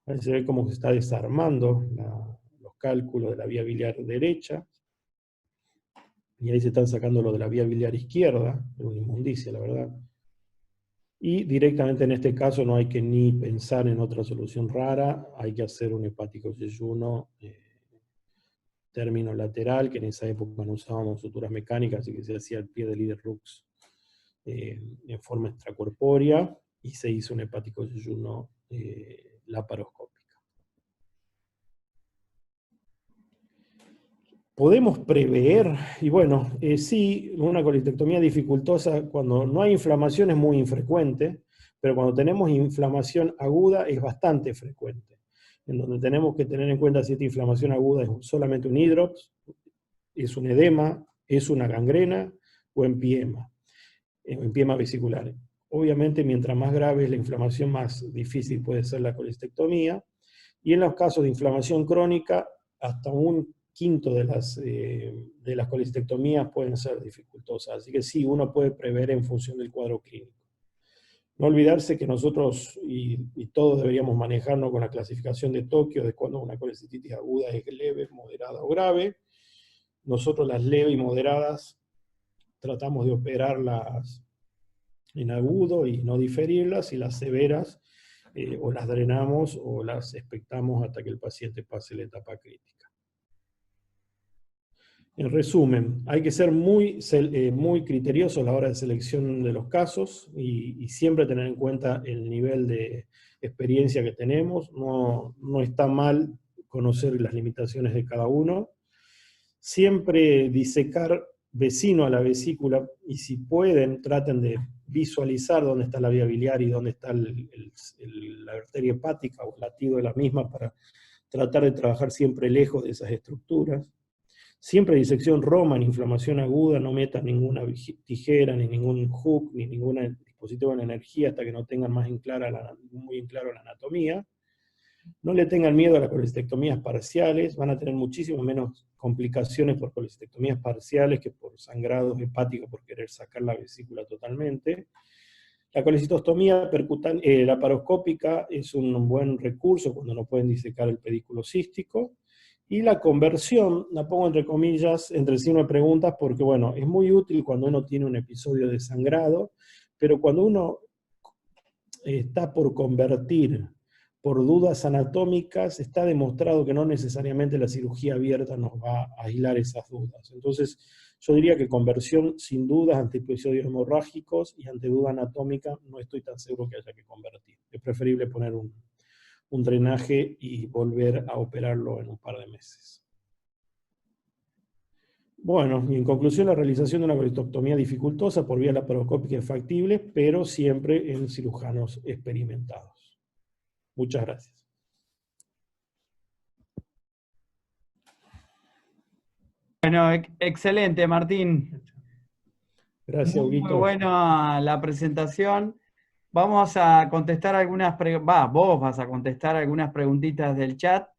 Ahí se ve cómo se está desarmando los cálculos de la vía biliar derecha, y ahí se están sacando lo de la vía biliar izquierda, es una inmundicia, la verdad. Y directamente en este caso no hay que ni pensar en otra solución rara, hay que hacer un hepático yeyuno término lateral, que en esa época no usábamos suturas mecánicas, así que se hacía al pie del líder Rux en forma extracorpórea, y se hizo un hepático yeyuno laparoscópica. Podemos prever, y bueno, sí, una colistectomía dificultosa, cuando no hay inflamación es muy infrecuente, pero cuando tenemos inflamación aguda es bastante frecuente, en donde tenemos que tener en cuenta si esta inflamación aguda es solamente un hidrops, es un edema, es una gangrena o empiema vesicular. Obviamente, mientras más grave es la inflamación, más difícil puede ser la colistectomía, y en los casos de inflamación crónica, hasta un quinto de las colistectomías pueden ser dificultosas. Así que sí, uno puede prever en función del cuadro clínico. No olvidarse que nosotros, y todos deberíamos manejarnos con la clasificación de Tokio, de cuando una colecistitis aguda es leve, moderada o grave. Nosotros las leves y moderadas tratamos de operarlas en agudo y no diferirlas, y las severas o las drenamos o las expectamos hasta que el paciente pase la etapa crítica. En resumen, hay que ser muy criteriosos a la hora de selección de los casos, y siempre tener en cuenta el nivel de experiencia que tenemos. No está mal conocer las limitaciones de cada uno. Siempre disecar vecino a la vesícula, y si pueden, traten de visualizar dónde está la vía biliar y dónde está la arteria hepática o el latido de la misma, para tratar de trabajar siempre lejos de esas estructuras. Siempre disección Roma en inflamación aguda, no metan ninguna tijera, ni ningún hook, ni ningún dispositivo en energía hasta que no tengan muy en claro la anatomía. No le tengan miedo a las colestectomías parciales, van a tener muchísimo menos complicaciones por colestectomías parciales que por sangrados hepáticos por querer sacar la vesícula totalmente. La colecistostomía laparoscópica es un buen recurso cuando no pueden disecar el pedículo cístico. Y la conversión, la pongo entre comillas, entre signo de preguntas, porque bueno, es muy útil cuando uno tiene un episodio de sangrado, pero cuando uno está por convertir por dudas anatómicas, está demostrado que no necesariamente la cirugía abierta nos va a aislar esas dudas. Entonces, yo diría que conversión sin dudas ante episodios hemorrágicos, y ante duda anatómica no estoy tan seguro que haya que convertir. Es preferible poner un drenaje y volver a operarlo en un par de meses. Bueno, y en conclusión, la realización de una colistectomía dificultosa por vía laparoscópica es factible, pero siempre en cirujanos experimentados. Muchas gracias. Bueno, excelente, Martín. Gracias, Muy Huguito. buena la presentación. Vamos a contestar algunas preguntas, vos vas a contestar algunas preguntitas del chat,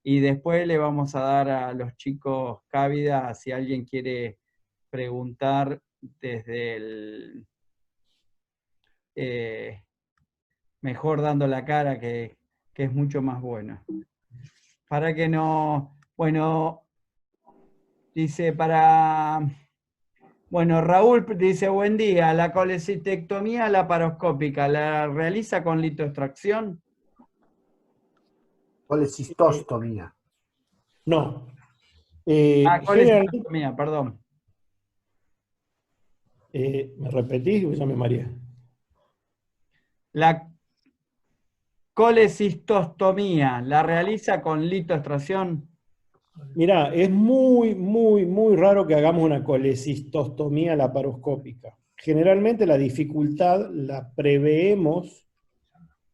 y después le vamos a dar a los chicos cabida si alguien quiere preguntar desde el mejor dando la cara, que es mucho más bueno. Para que no, bueno, dice, para Bueno, Raúl dice, buen día, ¿la colecistectomía laparoscópica la realiza con litoextracción? Eh, Colecistostomía. no. Generalmente, Colecistectomía, perdón. ¿me repetís? Pues ya me mareé. ¿La colecistostomía la realiza con litoextracción? Mirá, es muy, muy, muy raro que hagamos una colecistostomía laparoscópica. Generalmente la dificultad la preveemos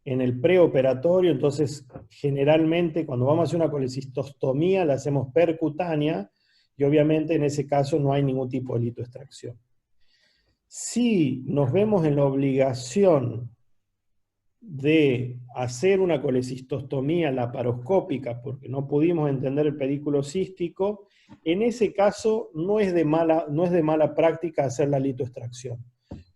en el preoperatorio, entonces generalmente cuando vamos a hacer una colecistostomía la hacemos percutánea y obviamente en ese caso no hay ningún tipo de litoextracción. Si nos vemos en la obligación de hacer una colecistostomía laparoscópica porque no pudimos entender el pedículo cístico, en ese caso no es de mala práctica hacer la litoextracción.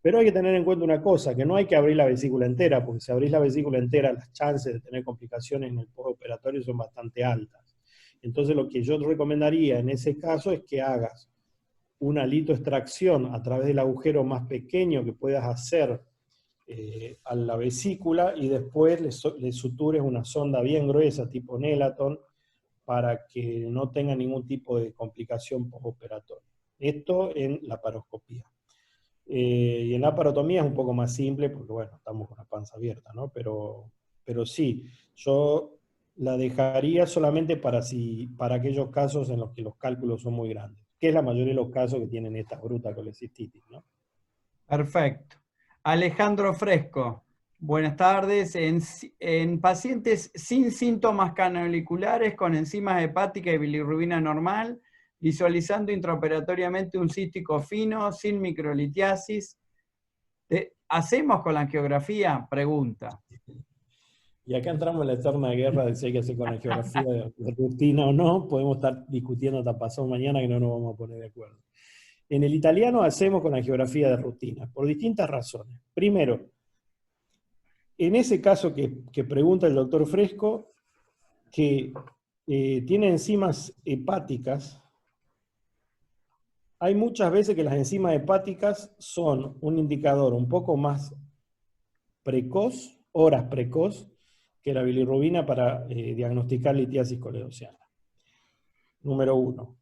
Pero hay que tener en cuenta una cosa, que no hay que abrir la vesícula entera, porque si abrís la vesícula entera, las chances de tener complicaciones en el postoperatorio son bastante altas. Entonces lo que yo te recomendaría en ese caso es que hagas una litoextracción a través del agujero más pequeño que puedas hacer a la vesícula y después le sutures una sonda bien gruesa tipo Nelaton para que no tenga ningún tipo de complicación postoperatoria. Esto en la paroscopía. Y en la parotomía es un poco más simple porque, bueno, estamos con la panza abierta, ¿no? Pero sí, yo la dejaría solamente para aquellos casos en los que los cálculos son muy grandes, que es la mayoría de los casos que tienen esta bruta colecistitis, ¿no? Perfecto. Alejandro Fresco, buenas tardes. En pacientes sin síntomas canaliculares con enzimas hepáticas y bilirrubina normal, visualizando intraoperatoriamente un cístico fino, sin microlitiasis, ¿hacemos con la angiografía? Pregunta. Y acá entramos en la eterna guerra de si hay que hacer con la geografía de rutina o no. Podemos estar discutiendo hasta pasado mañana que no nos vamos a poner de acuerdo. En el italiano hacemos con la geografía de rutina, por distintas razones. Primero, en ese caso que pregunta el doctor Fresco, que tiene enzimas hepáticas, hay muchas veces que las enzimas hepáticas son un indicador un poco más precoz, horas precoz, que la bilirrubina para diagnosticar litiasis coledociana. Número 1.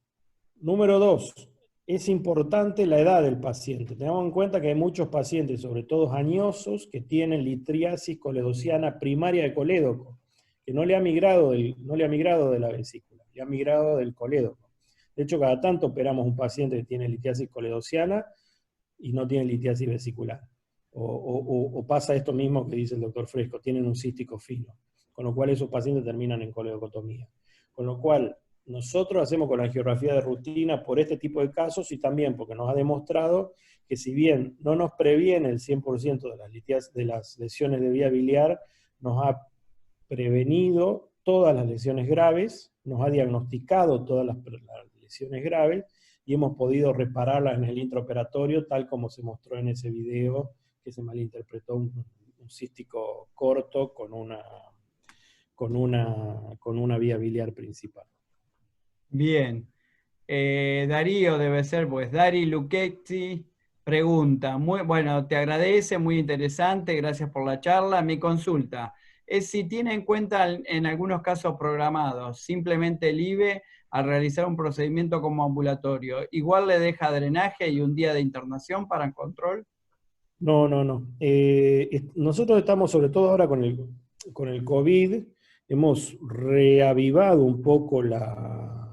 Número 2. Es importante la edad del paciente. Tengamos en cuenta que hay muchos pacientes, sobre todo añosos, que tienen litiasis coledociana primaria de colédoco, que no le ha migrado de la vesícula, le ha migrado del colédoco. De hecho, cada tanto operamos un paciente que tiene litiasis coledociana y no tiene litiasis vesicular. O pasa esto mismo que dice el doctor Fresco, tienen un cístico fino, con lo cual esos pacientes terminan en coledocotomía. Con lo cual, nosotros hacemos con la angiografía de rutina por este tipo de casos y también porque nos ha demostrado que si bien no nos previene el 100% de las lesiones de vía biliar, nos ha prevenido todas las lesiones graves, nos ha diagnosticado todas las lesiones graves y hemos podido repararlas en el intraoperatorio, tal como se mostró en ese video que se malinterpretó un cístico corto con una vía biliar principal. Bien. Darío debe ser, pues, Dari Lucchetti pregunta, bueno, te agradece, muy interesante, gracias por la charla. Mi consulta es si tiene en cuenta en algunos casos programados simplemente el IVE al realizar un procedimiento como ambulatorio, igual le deja drenaje y un día de internación para control. No, no, no. Nosotros estamos, sobre todo ahora con el COVID, hemos reavivado un poco la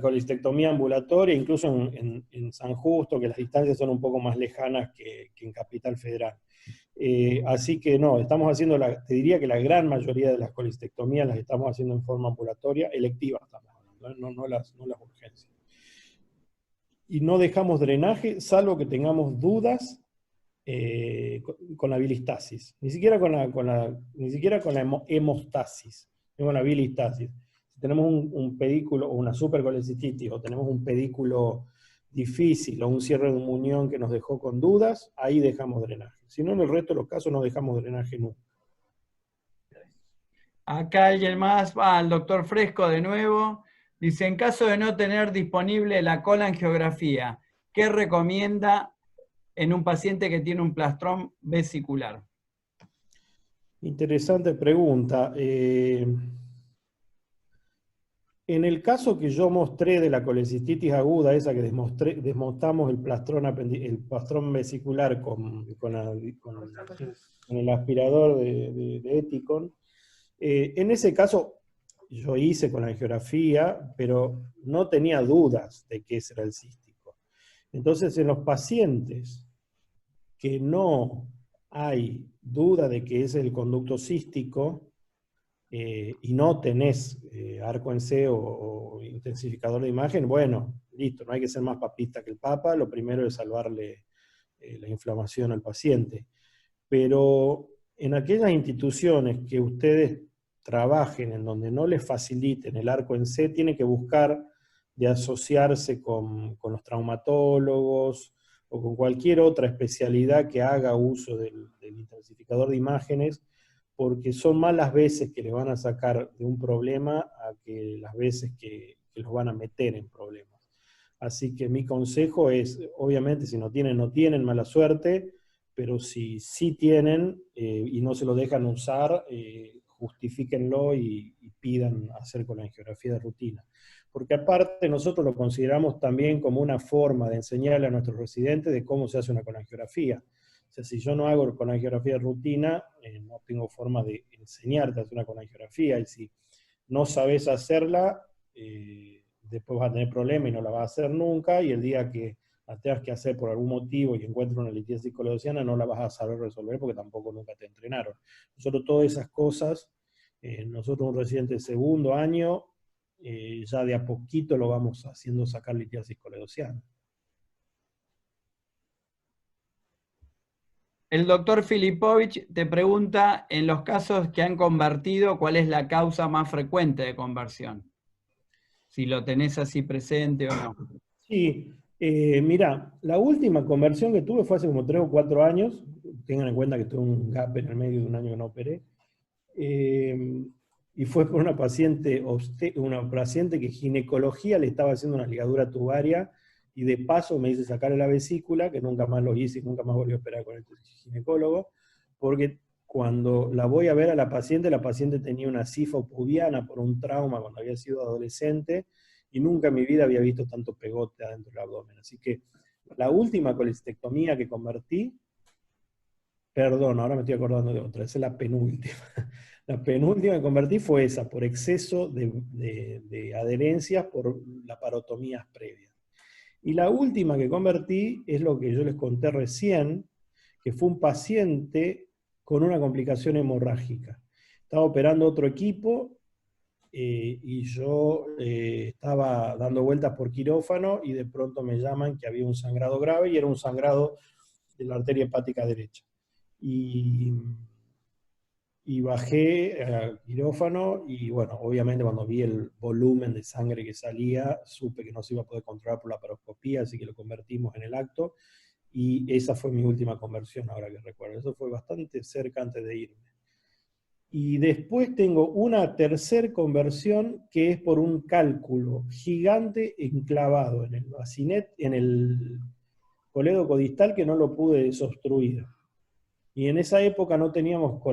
colistectomía ambulatoria, incluso en San Justo, que las distancias son un poco más lejanas que en Capital Federal. Así que no, estamos haciendo, te diría que la gran mayoría de las colistectomías las estamos haciendo en forma ambulatoria, electiva estamos hablando, no las urgencias. Y no dejamos drenaje, salvo que tengamos dudas con la bilistasis. Ni siquiera con la hemostasis, con la bilistasis. Si tenemos un pedículo o una supercolecistitis, o tenemos un pedículo difícil o un cierre de un muñón que nos dejó con dudas, ahí dejamos drenaje. Si no, en el resto de los casos no dejamos drenaje nunca. Acá alguien más, el doctor Fresco de nuevo. Dice, en caso de no tener disponible la colangiografía, ¿qué recomienda en un paciente que tiene un plastrón vesicular? Interesante pregunta. En el caso que yo mostré de la colecistitis aguda, esa que desmontamos el plastrón vesicular con el aspirador de Ethicon, en ese caso yo hice con la angiografía, pero no tenía dudas de que ese era el cístico. Entonces, en los pacientes que no hay duda de que es el conducto cístico, y no tenés arco en C o intensificador de imagen, bueno, listo, no hay que ser más papista que el Papa, lo primero es salvarle la inflamación al paciente. Pero en aquellas instituciones que ustedes trabajen en donde no les faciliten el arco en C, tienen que buscar de asociarse con los traumatólogos o con cualquier otra especialidad que haga uso del intensificador de imágenes, porque son más las veces que le van a sacar de un problema a que las veces que los van a meter en problemas. Así que mi consejo es, obviamente, si no tienen mala suerte, pero si sí tienen y no se lo dejan usar, justifíquenlo y pidan hacer con la angiografía de rutina. Porque aparte nosotros lo consideramos también como una forma de enseñarle a nuestros residentes de cómo se hace una colangiografía. O sea, si yo no hago colangiografía de rutina, no tengo forma de enseñarte a hacer una colangiografía, y si no sabes hacerla, después vas a tener problemas y no la vas a hacer nunca, y el día que la tengas que hacer por algún motivo y encuentres una litiasis coledociana, no la vas a saber resolver porque tampoco nunca te entrenaron. Nosotros todas esas cosas, nosotros un residente de segundo año, ya de a poquito lo vamos haciendo sacar litiasis coledociana. El doctor Filipovich te pregunta, en los casos que han convertido, ¿cuál es la causa más frecuente de conversión? Si lo tenés así presente o no. Sí, mira, la última conversión que tuve fue hace como 3 o 4 años. Tengan en cuenta que tuve un gap en el medio de un año que no operé. Y fue por una paciente que ginecología le estaba haciendo una ligadura tubaria, y de paso me hice sacarle la vesícula, que nunca más lo hice y nunca más volví a operar con este ginecólogo, porque cuando la voy a ver a la paciente tenía una cifa pubiana por un trauma cuando había sido adolescente, y nunca en mi vida había visto tanto pegote adentro del abdomen. Así que la última colecistectomía que convertí, perdón, ahora me estoy acordando de otra, esa es la penúltima. La penúltima que convertí fue esa, por exceso de adherencias por laparotomías previas. Y la última que convertí es lo que yo les conté recién, que fue un paciente con una complicación hemorrágica. Estaba operando otro equipo, y yo estaba dando vueltas por quirófano y de pronto me llaman que había un sangrado grave, y era un sangrado de la arteria hepática derecha. Y bajé al quirófano, y bueno, obviamente cuando vi el volumen de sangre que salía, supe que no se iba a poder controlar por la laparoscopía, así que lo convertimos en el acto, y esa fue mi última conversión, ahora que recuerdo. Eso fue bastante cerca antes de irme. Y después tengo una tercer conversión que es por un cálculo gigante enclavado en el bacinet, en el colédoco distal, que no lo pude desobstruir. Y en esa época no teníamos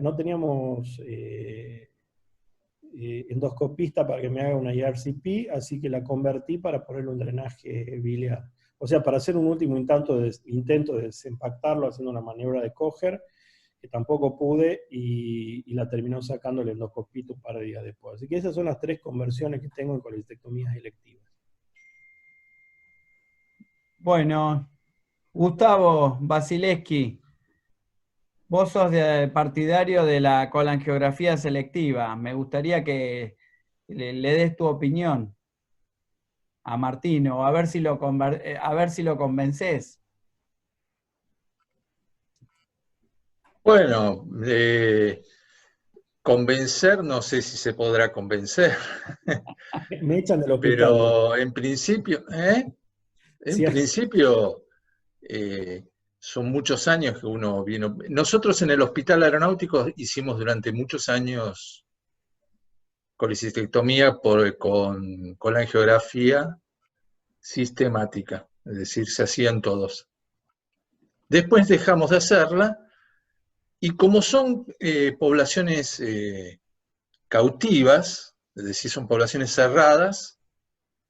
no teníamos endoscopista para que me haga una IRCP, así que la convertí para ponerle un drenaje biliar. O sea, para hacer un último intento de desempactarlo haciendo una maniobra de Kocher, que tampoco pude, y la terminó sacando el endoscopista un par de días después. Así que esas son las 3 conversiones que tengo en colecistectomías electivas. Bueno, Gustavo Vasileski, vos sos partidario de la colangiografía selectiva. Me gustaría que le des tu opinión a Martino, a ver si lo convences. Bueno, convencer, no sé si se podrá convencer, Me echan del hospital. pero en principio, en Sí, principio son muchos años que uno viene. Nosotros en el Hospital Aeronáutico hicimos durante muchos años colecistectomía con la angiografía sistemática, es decir, se hacían todos. Después dejamos de hacerla, y como son poblaciones cautivas, es decir, son poblaciones cerradas,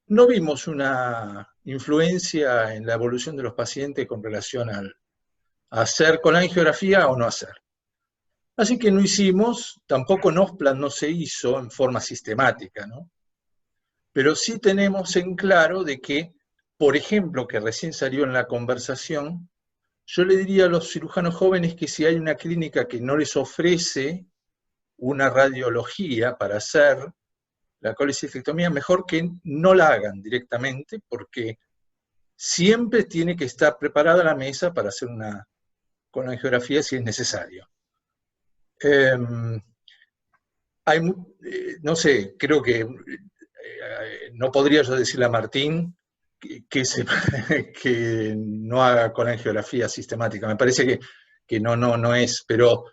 no vimos una influencia en la evolución de los pacientes con relación a hacer con la angiografía o no hacer. Así que no hicimos, tampoco NOSPLAN no se hizo en forma sistemática, ¿no? Pero sí tenemos en claro de que, por ejemplo, que recién salió en la conversación, yo le diría a los cirujanos jóvenes que si hay una clínica que no les ofrece una radiología para hacer la colecistectomía, mejor que no la hagan directamente, porque siempre tiene que estar preparada la mesa para hacer una colangiografía si es necesario. No sé, creo que no podría yo decirle a Martín que no haga colangiografía sistemática. Me parece que no es, pero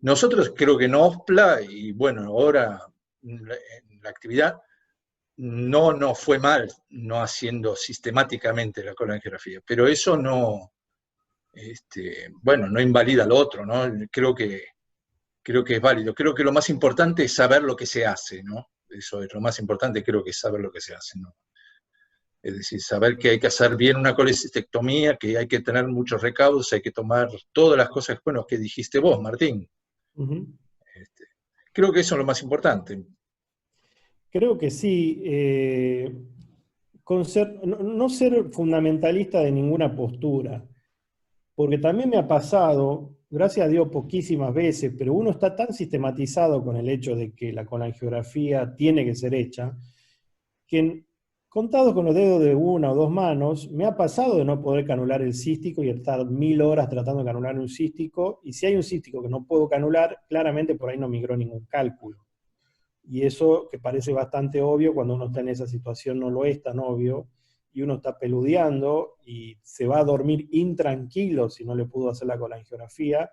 nosotros creo que en OSPLA, y bueno, ahora en la actividad, no fue mal no haciendo sistemáticamente la colangiografía, pero eso no, bueno, no invalida lo otro, ¿no? Creo que es válido. Creo que lo más importante es saber lo que se hace, ¿no? Eso es lo más importante, creo que es saber lo que se hace, ¿no? Es decir, saber que hay que hacer bien una colecistectomía, que hay que tener muchos recaudos, hay que tomar todas las cosas, bueno, que dijiste vos, Martín. Creo que eso es lo más importante. Creo que sí. No ser fundamentalista de ninguna postura, porque también me ha pasado, gracias a Dios poquísimas veces, pero uno está tan sistematizado con el hecho de que la colangiografía tiene que ser hecha, que contados con los dedos de una o dos manos, me ha pasado de no poder canular el cístico y estar 1000 horas tratando de canular un cístico, y si hay un cístico que no puedo canular, claramente por ahí no migró ningún cálculo. Y eso, que parece bastante obvio, cuando uno está en esa situación no lo es tan obvio, y uno está peludeando y se va a dormir intranquilo si no le pudo hacer la colangiografía,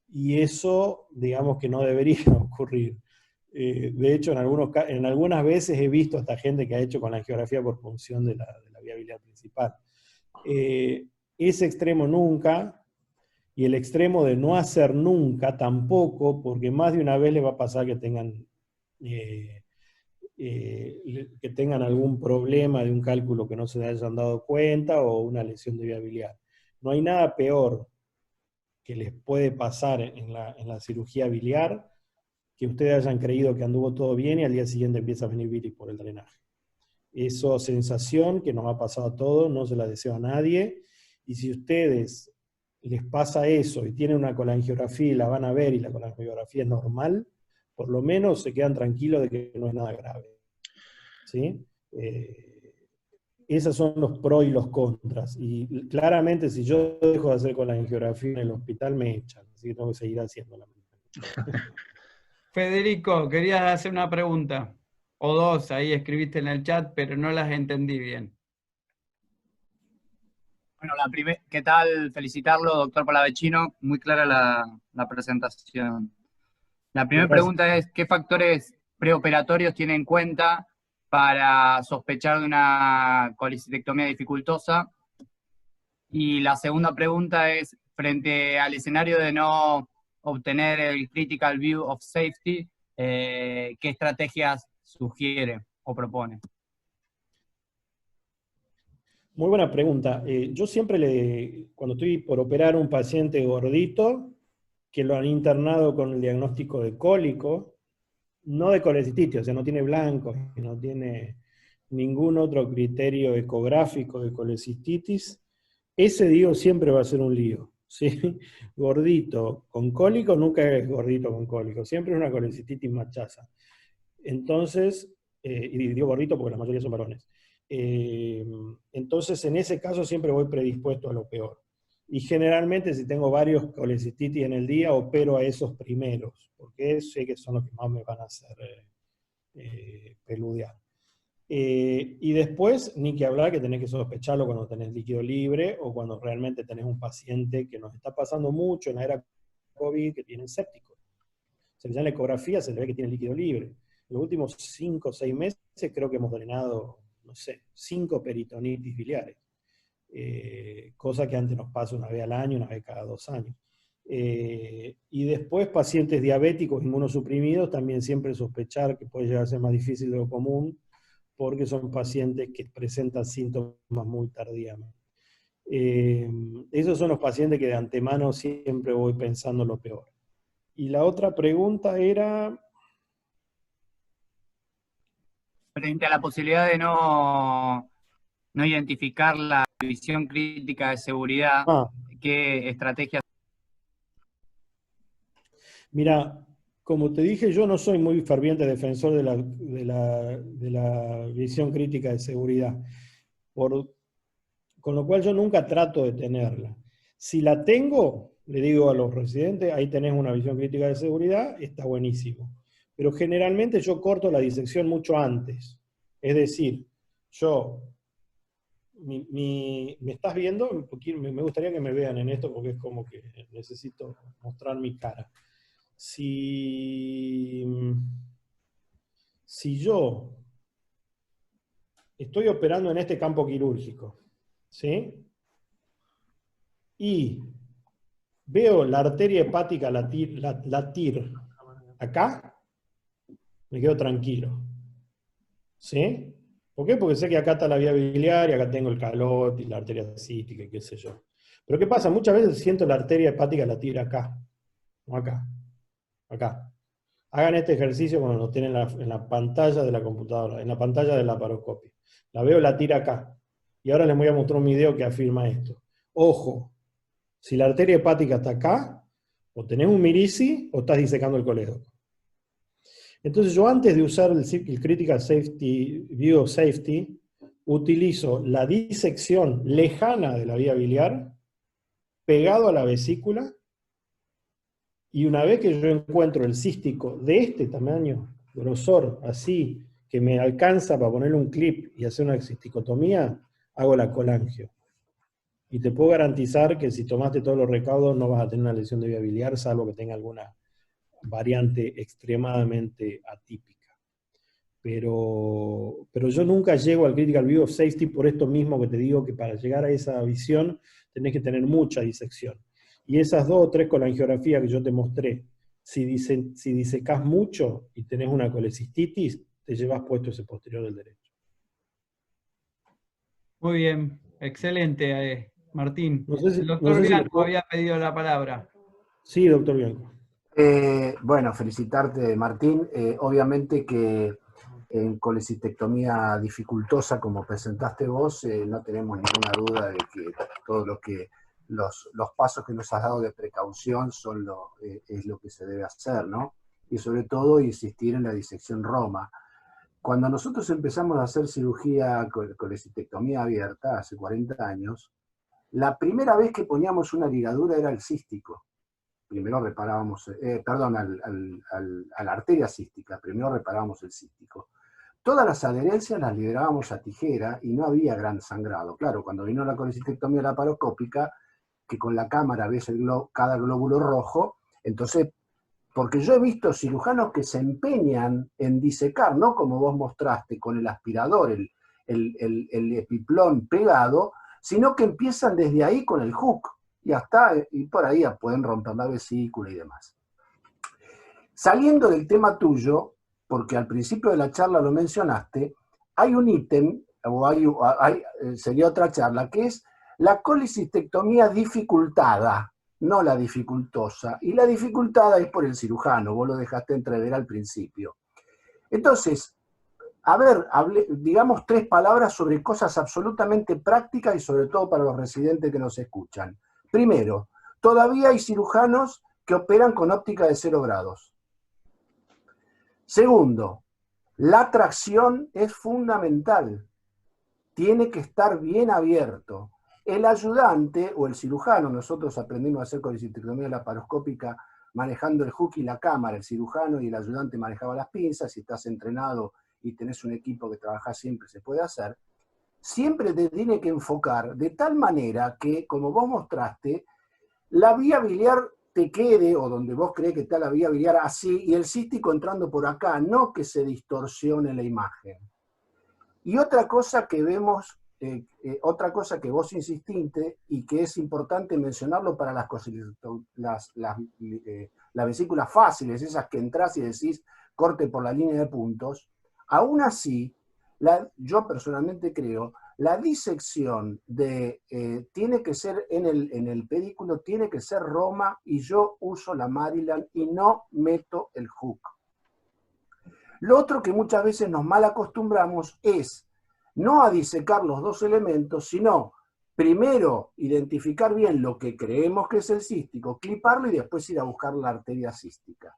y eso, digamos que no debería ocurrir. De hecho, en algunas veces he visto a esta gente que ha hecho colangiografía por punción de la vía biliar principal. Ese extremo nunca, y el extremo de no hacer nunca tampoco, porque más de una vez le va a pasar que tengan algún problema de un cálculo que no se hayan dado cuenta o una lesión de vía biliar. No hay nada peor que les puede pasar en la cirugía biliar que ustedes hayan creído que anduvo todo bien y al día siguiente empieza a venir bilis por el drenaje. Esa sensación que nos ha pasado a todos, no se la deseo a nadie, y si ustedes les pasa eso y tienen una colangiografía y la van a ver y la colangiografía es normal, por lo menos se quedan tranquilos de que no es nada grave. ¿Sí? Esos son los pros y los contras. Y claramente, si yo dejo de hacer colangiografía en el hospital, me echan. Así que tengo que seguir haciéndola. Federico, querías hacer una pregunta. O dos, ahí escribiste en el chat, pero no las entendí bien. Bueno, ¿qué tal? Felicitarlo, doctor Palavecino. Muy clara la presentación. La primera pregunta es, ¿qué factores preoperatorios tiene en cuenta para sospechar de una colecistectomía dificultosa? Y la segunda pregunta es, frente al escenario de no obtener el Critical View of Safety, ¿qué estrategias sugiere o propone? Muy buena pregunta. Yo siempre cuando estoy por operar a un paciente gordito, que lo han internado con el diagnóstico de cólico, no de colecistitis, o sea, no tiene blancos, no tiene ningún otro criterio ecográfico de colecistitis, ese digo siempre va a ser un lío. ¿Sí? Gordito con cólico nunca es gordito con cólico, siempre es una colecistitis machaza. Entonces, y digo gordito porque la mayoría son varones. Entonces, en ese caso siempre voy predispuesto a lo peor. Y generalmente, si tengo varios colecistitis en el día, opero a esos primeros, porque sé que son los que más me van a hacer peludear. Y después, ni que hablar que tenés que sospecharlo cuando tenés líquido libre o cuando realmente tenés un paciente que nos está pasando mucho en la era COVID, que tiene séptico. Se le da la ecografía, se le ve que tiene líquido libre. En los últimos 5 o 6 meses creo que hemos drenado, no sé, 5 peritonitis biliares. Cosa que antes nos pasa una vez al año, una vez cada 2 años. Y después pacientes diabéticos inmunosuprimidos, también siempre sospechar que puede llegar a ser más difícil de lo común, porque son pacientes que presentan síntomas muy tardíamente. Esos son los pacientes que de antemano siempre voy pensando lo peor. Y la otra pregunta era... Frente a la posibilidad de no identificar la visión crítica de seguridad, ¿qué estrategias? Mira, como te dije, yo no soy muy ferviente defensor de la visión crítica de seguridad, con lo cual yo nunca trato de tenerla. Si la tengo, le digo a los residentes, ahí tenés una visión crítica de seguridad, está buenísimo. Pero generalmente yo corto la disección mucho antes. Es decir, ¿me estás viendo? Me gustaría que me vean en esto porque es como que necesito mostrar mi cara. Si yo estoy operando en este campo quirúrgico, ¿sí? Y veo la arteria hepática latir acá, me quedo tranquilo. ¿Sí? ¿Por qué? Porque sé que acá está la vía biliar y acá tengo el calot y la arteria cística y qué sé yo. Pero ¿qué pasa? Muchas veces siento la arteria hepática latir acá, no acá, acá. Hagan este ejercicio cuando lo tienen en la pantalla de la computadora, en la pantalla de la laparoscopia. La veo latir acá. Y ahora les voy a mostrar un video que afirma esto. Ojo, si la arteria hepática está acá, o tenés un Mirici o estás disecando el colédoco. Entonces yo antes de usar el Critical Safety, View of Safety, utilizo la disección lejana de la vía biliar, pegado a la vesícula, y una vez que yo encuentro el cístico de este tamaño, grosor, así, que me alcanza para ponerle un clip y hacer una cisticotomía, hago la colangio. Y te puedo garantizar que si tomaste todos los recaudos no vas a tener una lesión de vía biliar, salvo que tenga alguna variante extremadamente atípica. Pero yo nunca llego al Critical View of Safety por esto mismo que te digo, que para llegar a esa visión tenés que tener mucha disección. Y esas 2 o 3 colangiografías que yo te mostré, si disecás mucho y tenés una colecistitis, te llevas puesto ese posterior del derecho. Muy bien, excelente, Martín. No sé si, El doctor no sé Bianco si había pedido la palabra. Sí, doctor Bianco. Bueno, felicitarte, Martín. Obviamente que en colecistectomía dificultosa, como presentaste vos, no tenemos ninguna duda de que todo lo que los pasos que nos has dado de precaución es lo que se debe hacer, ¿no? Y sobre todo insistir en la disección Roma. Cuando nosotros empezamos a hacer cirugía colecistectomía abierta, hace 40 años, la primera vez que poníamos una ligadura era el cístico. Primero reparábamos, a la arteria cística, primero reparábamos el cístico. Todas las adherencias las liberábamos a tijera y no había gran sangrado. Claro, cuando vino la colecistectomía laparoscópica, que con la cámara ves cada glóbulo rojo, entonces, porque yo he visto cirujanos que se empeñan en disecar, no como vos mostraste, con el aspirador, el epiplón pegado, sino que empiezan desde ahí con el hook. Y por ahí pueden romper la vesícula y demás. Saliendo del tema tuyo, porque al principio de la charla lo mencionaste, hay un ítem, sería otra charla, que es la colecistectomía dificultada, no la dificultosa. Y la dificultada es por el cirujano, vos lo dejaste entrever al principio. Entonces, a ver, digamos 3 palabras sobre cosas absolutamente prácticas y sobre todo para los residentes que nos escuchan. Primero, todavía hay cirujanos que operan con óptica de 0 grados. Segundo, la tracción es fundamental. Tiene que estar bien abierto. El ayudante o el cirujano, nosotros aprendimos a hacer colecistectomía laparoscópica manejando el hook y la cámara. El cirujano y el ayudante manejaba las pinzas. Si estás entrenado y tenés un equipo que trabaja siempre, se puede hacer. Siempre te tiene que enfocar de tal manera que, como vos mostraste, la vía biliar te quede, o donde vos crees que está la vía biliar así, y el cístico entrando por acá, no que se distorsione la imagen. Y otra cosa que vemos, otra cosa que vos insististe, y que es importante mencionarlo para las vesículas fáciles, esas que entras y decís corte por la línea de puntos, aún así, yo personalmente creo, la disección tiene que ser en el pedículo, tiene que ser Roma, y yo uso la Maryland y no meto el hook. Lo otro que muchas veces nos mal acostumbramos es no a disecar los dos elementos, sino primero identificar bien lo que creemos que es el cístico, cliparlo y después ir a buscar la arteria cística.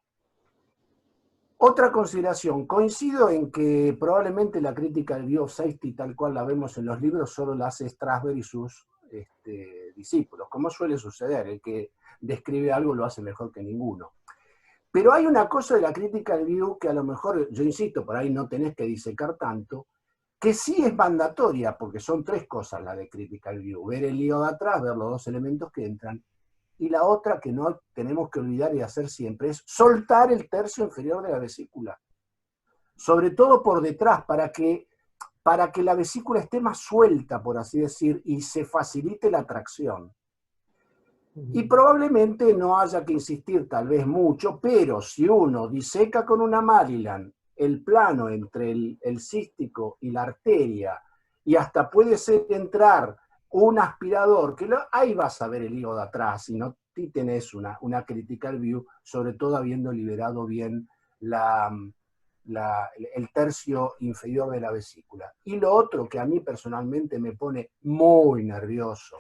Otra consideración, coincido en que probablemente la crítica del view of safety tal cual la vemos en los libros solo la hace Strasberg y sus discípulos, como suele suceder, el que describe algo lo hace mejor que ninguno. Pero hay una cosa de la crítica del view que a lo mejor, yo insisto, por ahí no tenés que disecar tanto, que sí es mandatoria, porque son tres cosas la de critical view: ver el hígado de atrás, ver los dos elementos que entran, y la otra que no tenemos que olvidar y hacer siempre es soltar el tercio inferior de la vesícula, sobre todo por detrás, para que la vesícula esté más suelta, por así decir, y se facilite la tracción. Y probablemente no haya que insistir tal vez mucho, pero si uno diseca con una Maryland el plano entre el cístico y la arteria, y hasta puede ser entrar un aspirador, que ahí vas a ver el hígado de atrás, y no tenés una critical view, sobre todo habiendo liberado bien el tercio inferior de la vesícula. Y lo otro que a mí personalmente me pone muy nervioso,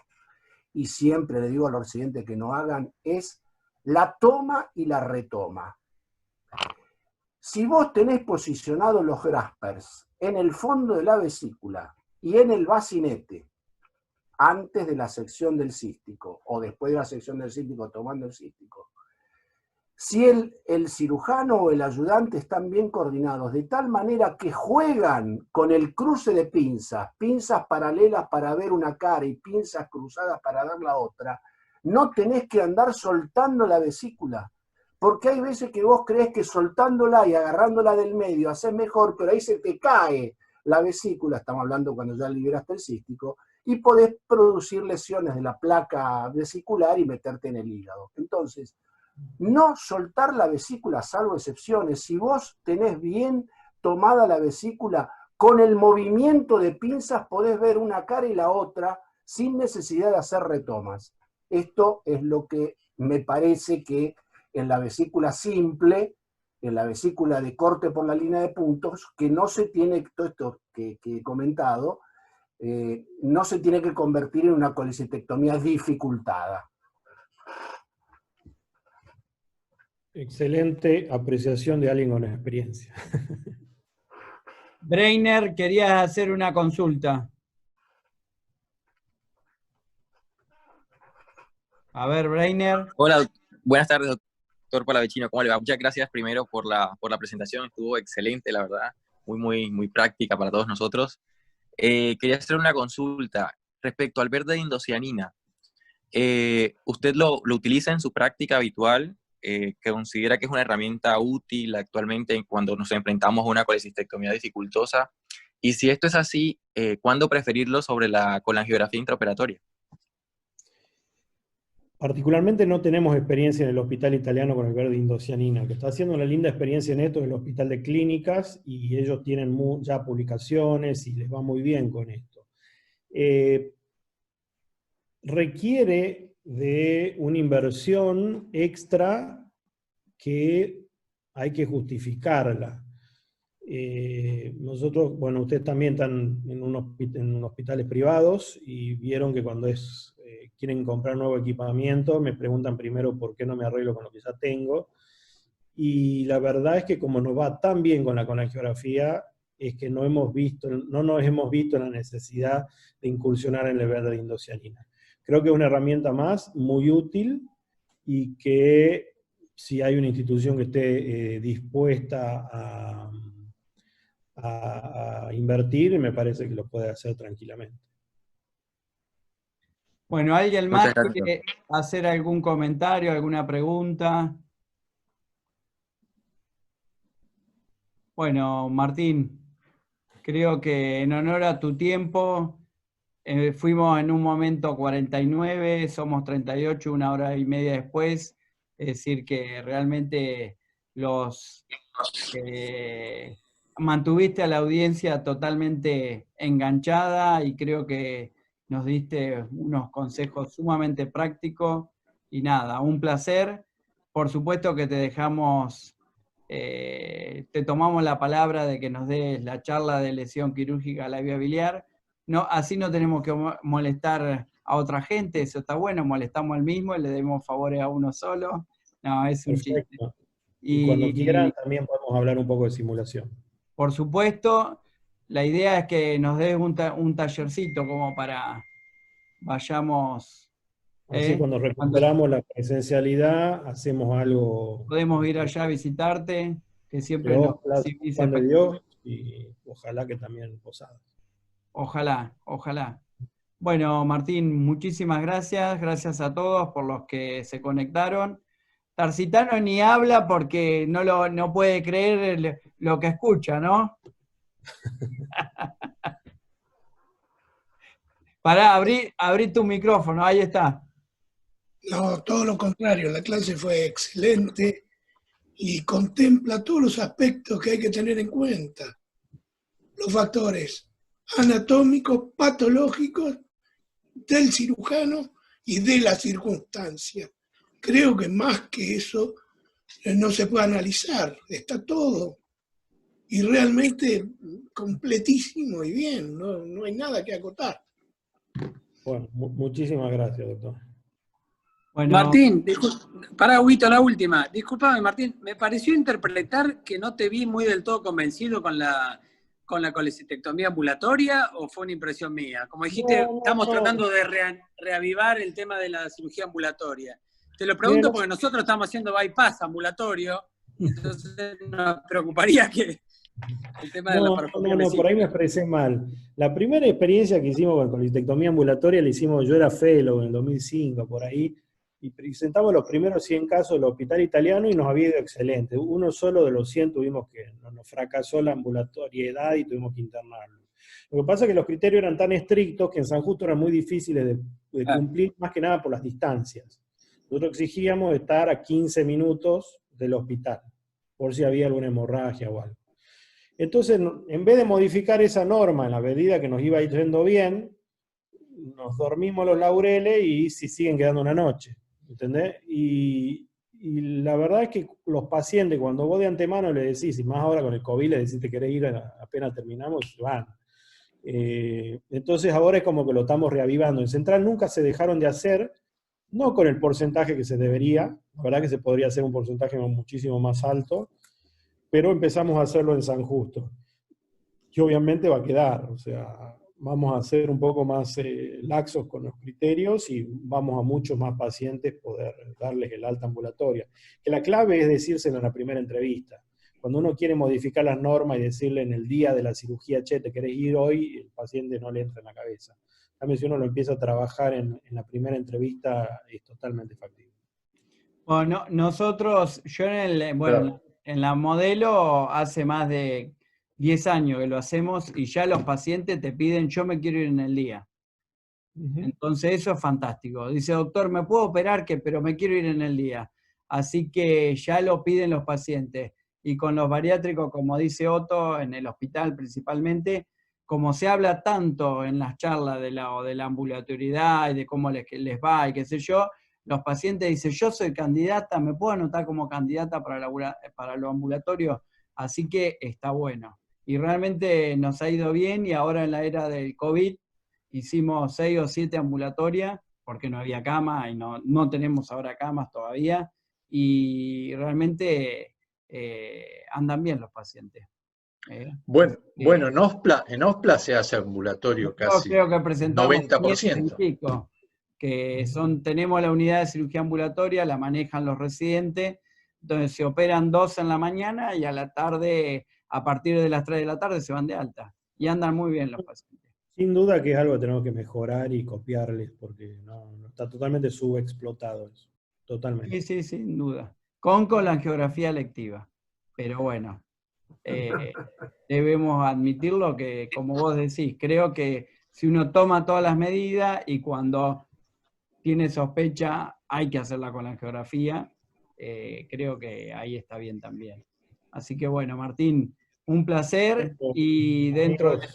y siempre le digo a los residentes que no hagan, es la toma y la retoma. Si vos tenés posicionados los graspers en el fondo de la vesícula y en el bacinete, antes de la sección del cístico, o después de la sección del cístico tomando el cístico, si el cirujano o el ayudante están bien coordinados, de tal manera que juegan con el cruce de pinzas paralelas para ver una cara y pinzas cruzadas para ver la otra, no tenés que andar soltando la vesícula, porque hay veces que vos creés que soltándola y agarrándola del medio haces mejor, pero ahí se te cae la vesícula, estamos hablando cuando ya liberaste el cístico, y podés producir lesiones de la placa vesicular y meterte en el hígado. Entonces, no soltar la vesícula, salvo excepciones. Si vos tenés bien tomada la vesícula, con el movimiento de pinzas podés ver una cara y la otra sin necesidad de hacer retomas. Esto es lo que me parece que en la vesícula simple, en la vesícula de corte por la línea de puntos, que no se tiene, todo esto que he comentado, no se tiene que convertir en una colecistectomía dificultada. Excelente apreciación de alguien con experiencia. Breiner, querías hacer una consulta. A ver, Breiner. Hola, buenas tardes, doctor Palavecino, ¿cómo le va? Muchas gracias primero por la presentación, estuvo excelente, la verdad, muy práctica para todos nosotros. Quería hacer una consulta respecto al verde de indocianina. ¿Usted lo utiliza en su práctica habitual? ¿Que considera que es una herramienta útil actualmente cuando nos enfrentamos a una colecistectomía dificultosa? Y si esto es así, ¿cuándo preferirlo sobre la colangiografía intraoperatoria? Particularmente no tenemos experiencia en el hospital italiano con el verde indocianina, que está haciendo una linda experiencia en esto en el hospital de clínicas, y ellos tienen ya publicaciones y les va muy bien con esto. Requiere de una inversión extra que hay que justificarla. Nosotros, bueno, ustedes también están en hospitales privados y vieron que cuando quieren comprar nuevo equipamiento me preguntan primero por qué no me arreglo con lo que ya tengo, y la verdad es que como nos va tan bien con la colangiografía, es que no nos hemos visto la necesidad de incursionar en el verde de indocianina. Creo que es una herramienta más muy útil, y que si hay una institución que esté dispuesta a invertir, me parece que lo puede hacer tranquilamente. Bueno, ¿alguien más Muchas gracias. quiere hacer algún comentario, alguna pregunta? Bueno, Martín, creo que en honor a tu tiempo, fuimos en un momento 49, somos 38, 1 hora y media después, es decir que realmente mantuviste a la audiencia totalmente enganchada y creo que nos diste unos consejos sumamente prácticos y nada, un placer. Por supuesto que te dejamos, te tomamos la palabra de que nos des la charla de lesión quirúrgica a la vía biliar. No, así no tenemos que molestar a otra gente, eso está bueno, molestamos al mismo y le demos favores a uno solo. No, es un chiste. Perfecto. Y cuando quieran también podemos hablar un poco de simulación. Por supuesto, la idea es que nos des un tallercito como para vayamos. Así cuando recuperamos la presencialidad, hacemos algo. Podemos ir allá a visitarte, que siempre Pero nos ojalá, recibís Juan de Dios, y ojalá que también Posadas. Ojalá, ojalá. Bueno, Martín, muchísimas gracias. Gracias a todos por los que se conectaron. Tarsitano ni habla porque no puede creer lo que escucha, ¿no? Pará, abrí tu micrófono, ahí está. No, todo lo contrario, la clase fue excelente y contempla todos los aspectos que hay que tener en cuenta. Los factores anatómicos, patológicos del cirujano y de la circunstancia. Creo que más que eso no se puede analizar, está todo. Y realmente completísimo y bien, no hay nada que acotar. Bueno, muchísimas gracias, doctor. Bueno, Martín, pará, Huguito, la última. Disculpame, Martín, me pareció interpretar que no te vi muy del todo convencido con la colecistectomía ambulatoria, ¿o fue una impresión mía? Como dijiste, estamos tratando de reavivar el tema de la cirugía ambulatoria. Te lo pregunto porque nosotros estamos haciendo bypass ambulatorio, entonces nos preocuparía que el tema de la parafobia No, por ahí me expresé mal. La primera experiencia que hicimos con colecistectomía ambulatoria la hicimos, yo era fellow en el 2005, por ahí, y presentamos los primeros 100 casos del hospital italiano y nos había ido excelente. Uno solo de los 100 tuvimos que, nos fracasó la ambulatoriedad y tuvimos que internarlo. Lo que pasa es que los criterios eran tan estrictos que en San Justo eran muy difíciles de cumplir, más que nada por las distancias. Nosotros exigíamos estar a 15 minutos del hospital, por si había alguna hemorragia o algo. Entonces, en vez de modificar esa norma en la medida que nos iba yendo bien, nos dormimos los laureles y si siguen quedando una noche, ¿entendés? Y la verdad es que los pacientes, cuando vos de antemano le decís, y más ahora con el COVID, le decís, te querés ir apenas terminamos, van. Entonces ahora es como que lo estamos reavivando. En Central nunca se dejaron de hacer, no con el porcentaje que se debería, la verdad que se podría hacer un porcentaje muchísimo más alto, pero empezamos a hacerlo en San Justo. Y obviamente va a quedar, o sea, vamos a ser un poco más laxos con los criterios y vamos a muchos más pacientes poder darles el alta ambulatoria. Que la clave es decírselo en la primera entrevista. Cuando uno quiere modificar las normas y decirle en el día de la cirugía, che, te querés ir hoy, el paciente no le entra en la cabeza. También si uno lo empieza a trabajar en la primera entrevista, es totalmente factible. Bueno, nosotros, yo en la modelo hace más de 10 años que lo hacemos y ya los pacientes te piden, yo me quiero ir en el día. Entonces eso es fantástico. Dice, doctor, ¿me puedo operar? Pero me quiero ir en el día. Así que ya lo piden los pacientes. Y con los bariátricos, como dice Otto, en el hospital principalmente, como se habla tanto en las charlas de la ambulatoriedad y de cómo les va y qué sé yo, los pacientes dicen, yo soy candidata, ¿me puedo anotar como candidata para lo ambulatorio? Así que está bueno. Y realmente nos ha ido bien y ahora en la era del COVID hicimos 6 o 7 ambulatorias porque no había cama y no tenemos ahora camas todavía y realmente andan bien los pacientes. Bueno, en OSPLA se hace ambulatorio casi creo que presentamos 90%. Tenemos la unidad de cirugía ambulatoria, la manejan los residentes, entonces se operan 2 en la mañana y a la tarde, a partir de las 3 de la tarde se van de alta. Y andan muy bien los pacientes. Sin duda que es algo que tenemos que mejorar y copiarles, porque no está totalmente subexplotado eso. Totalmente. Sí, sin duda. Con colangiografía electiva. Pero bueno, debemos admitirlo que, como vos decís, creo que si uno toma todas las medidas y cuando tiene sospecha hay que hacer la colangiografía, creo que ahí está bien también. Así que bueno, Martín, un placer, y dentro de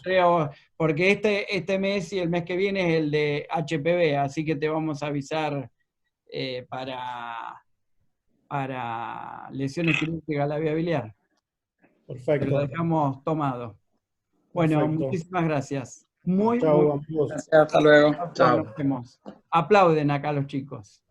porque este mes y el mes que viene es el de HPV, así que te vamos a avisar para lesiones quirúrgicas a la vía biliar. Perfecto. Te lo dejamos tomado. Bueno, Perfecto. muchísimas gracias. Muy Chau, bien. amigos. Gracias, hasta luego. Chao. Nos vemos. Aplauden acá los chicos.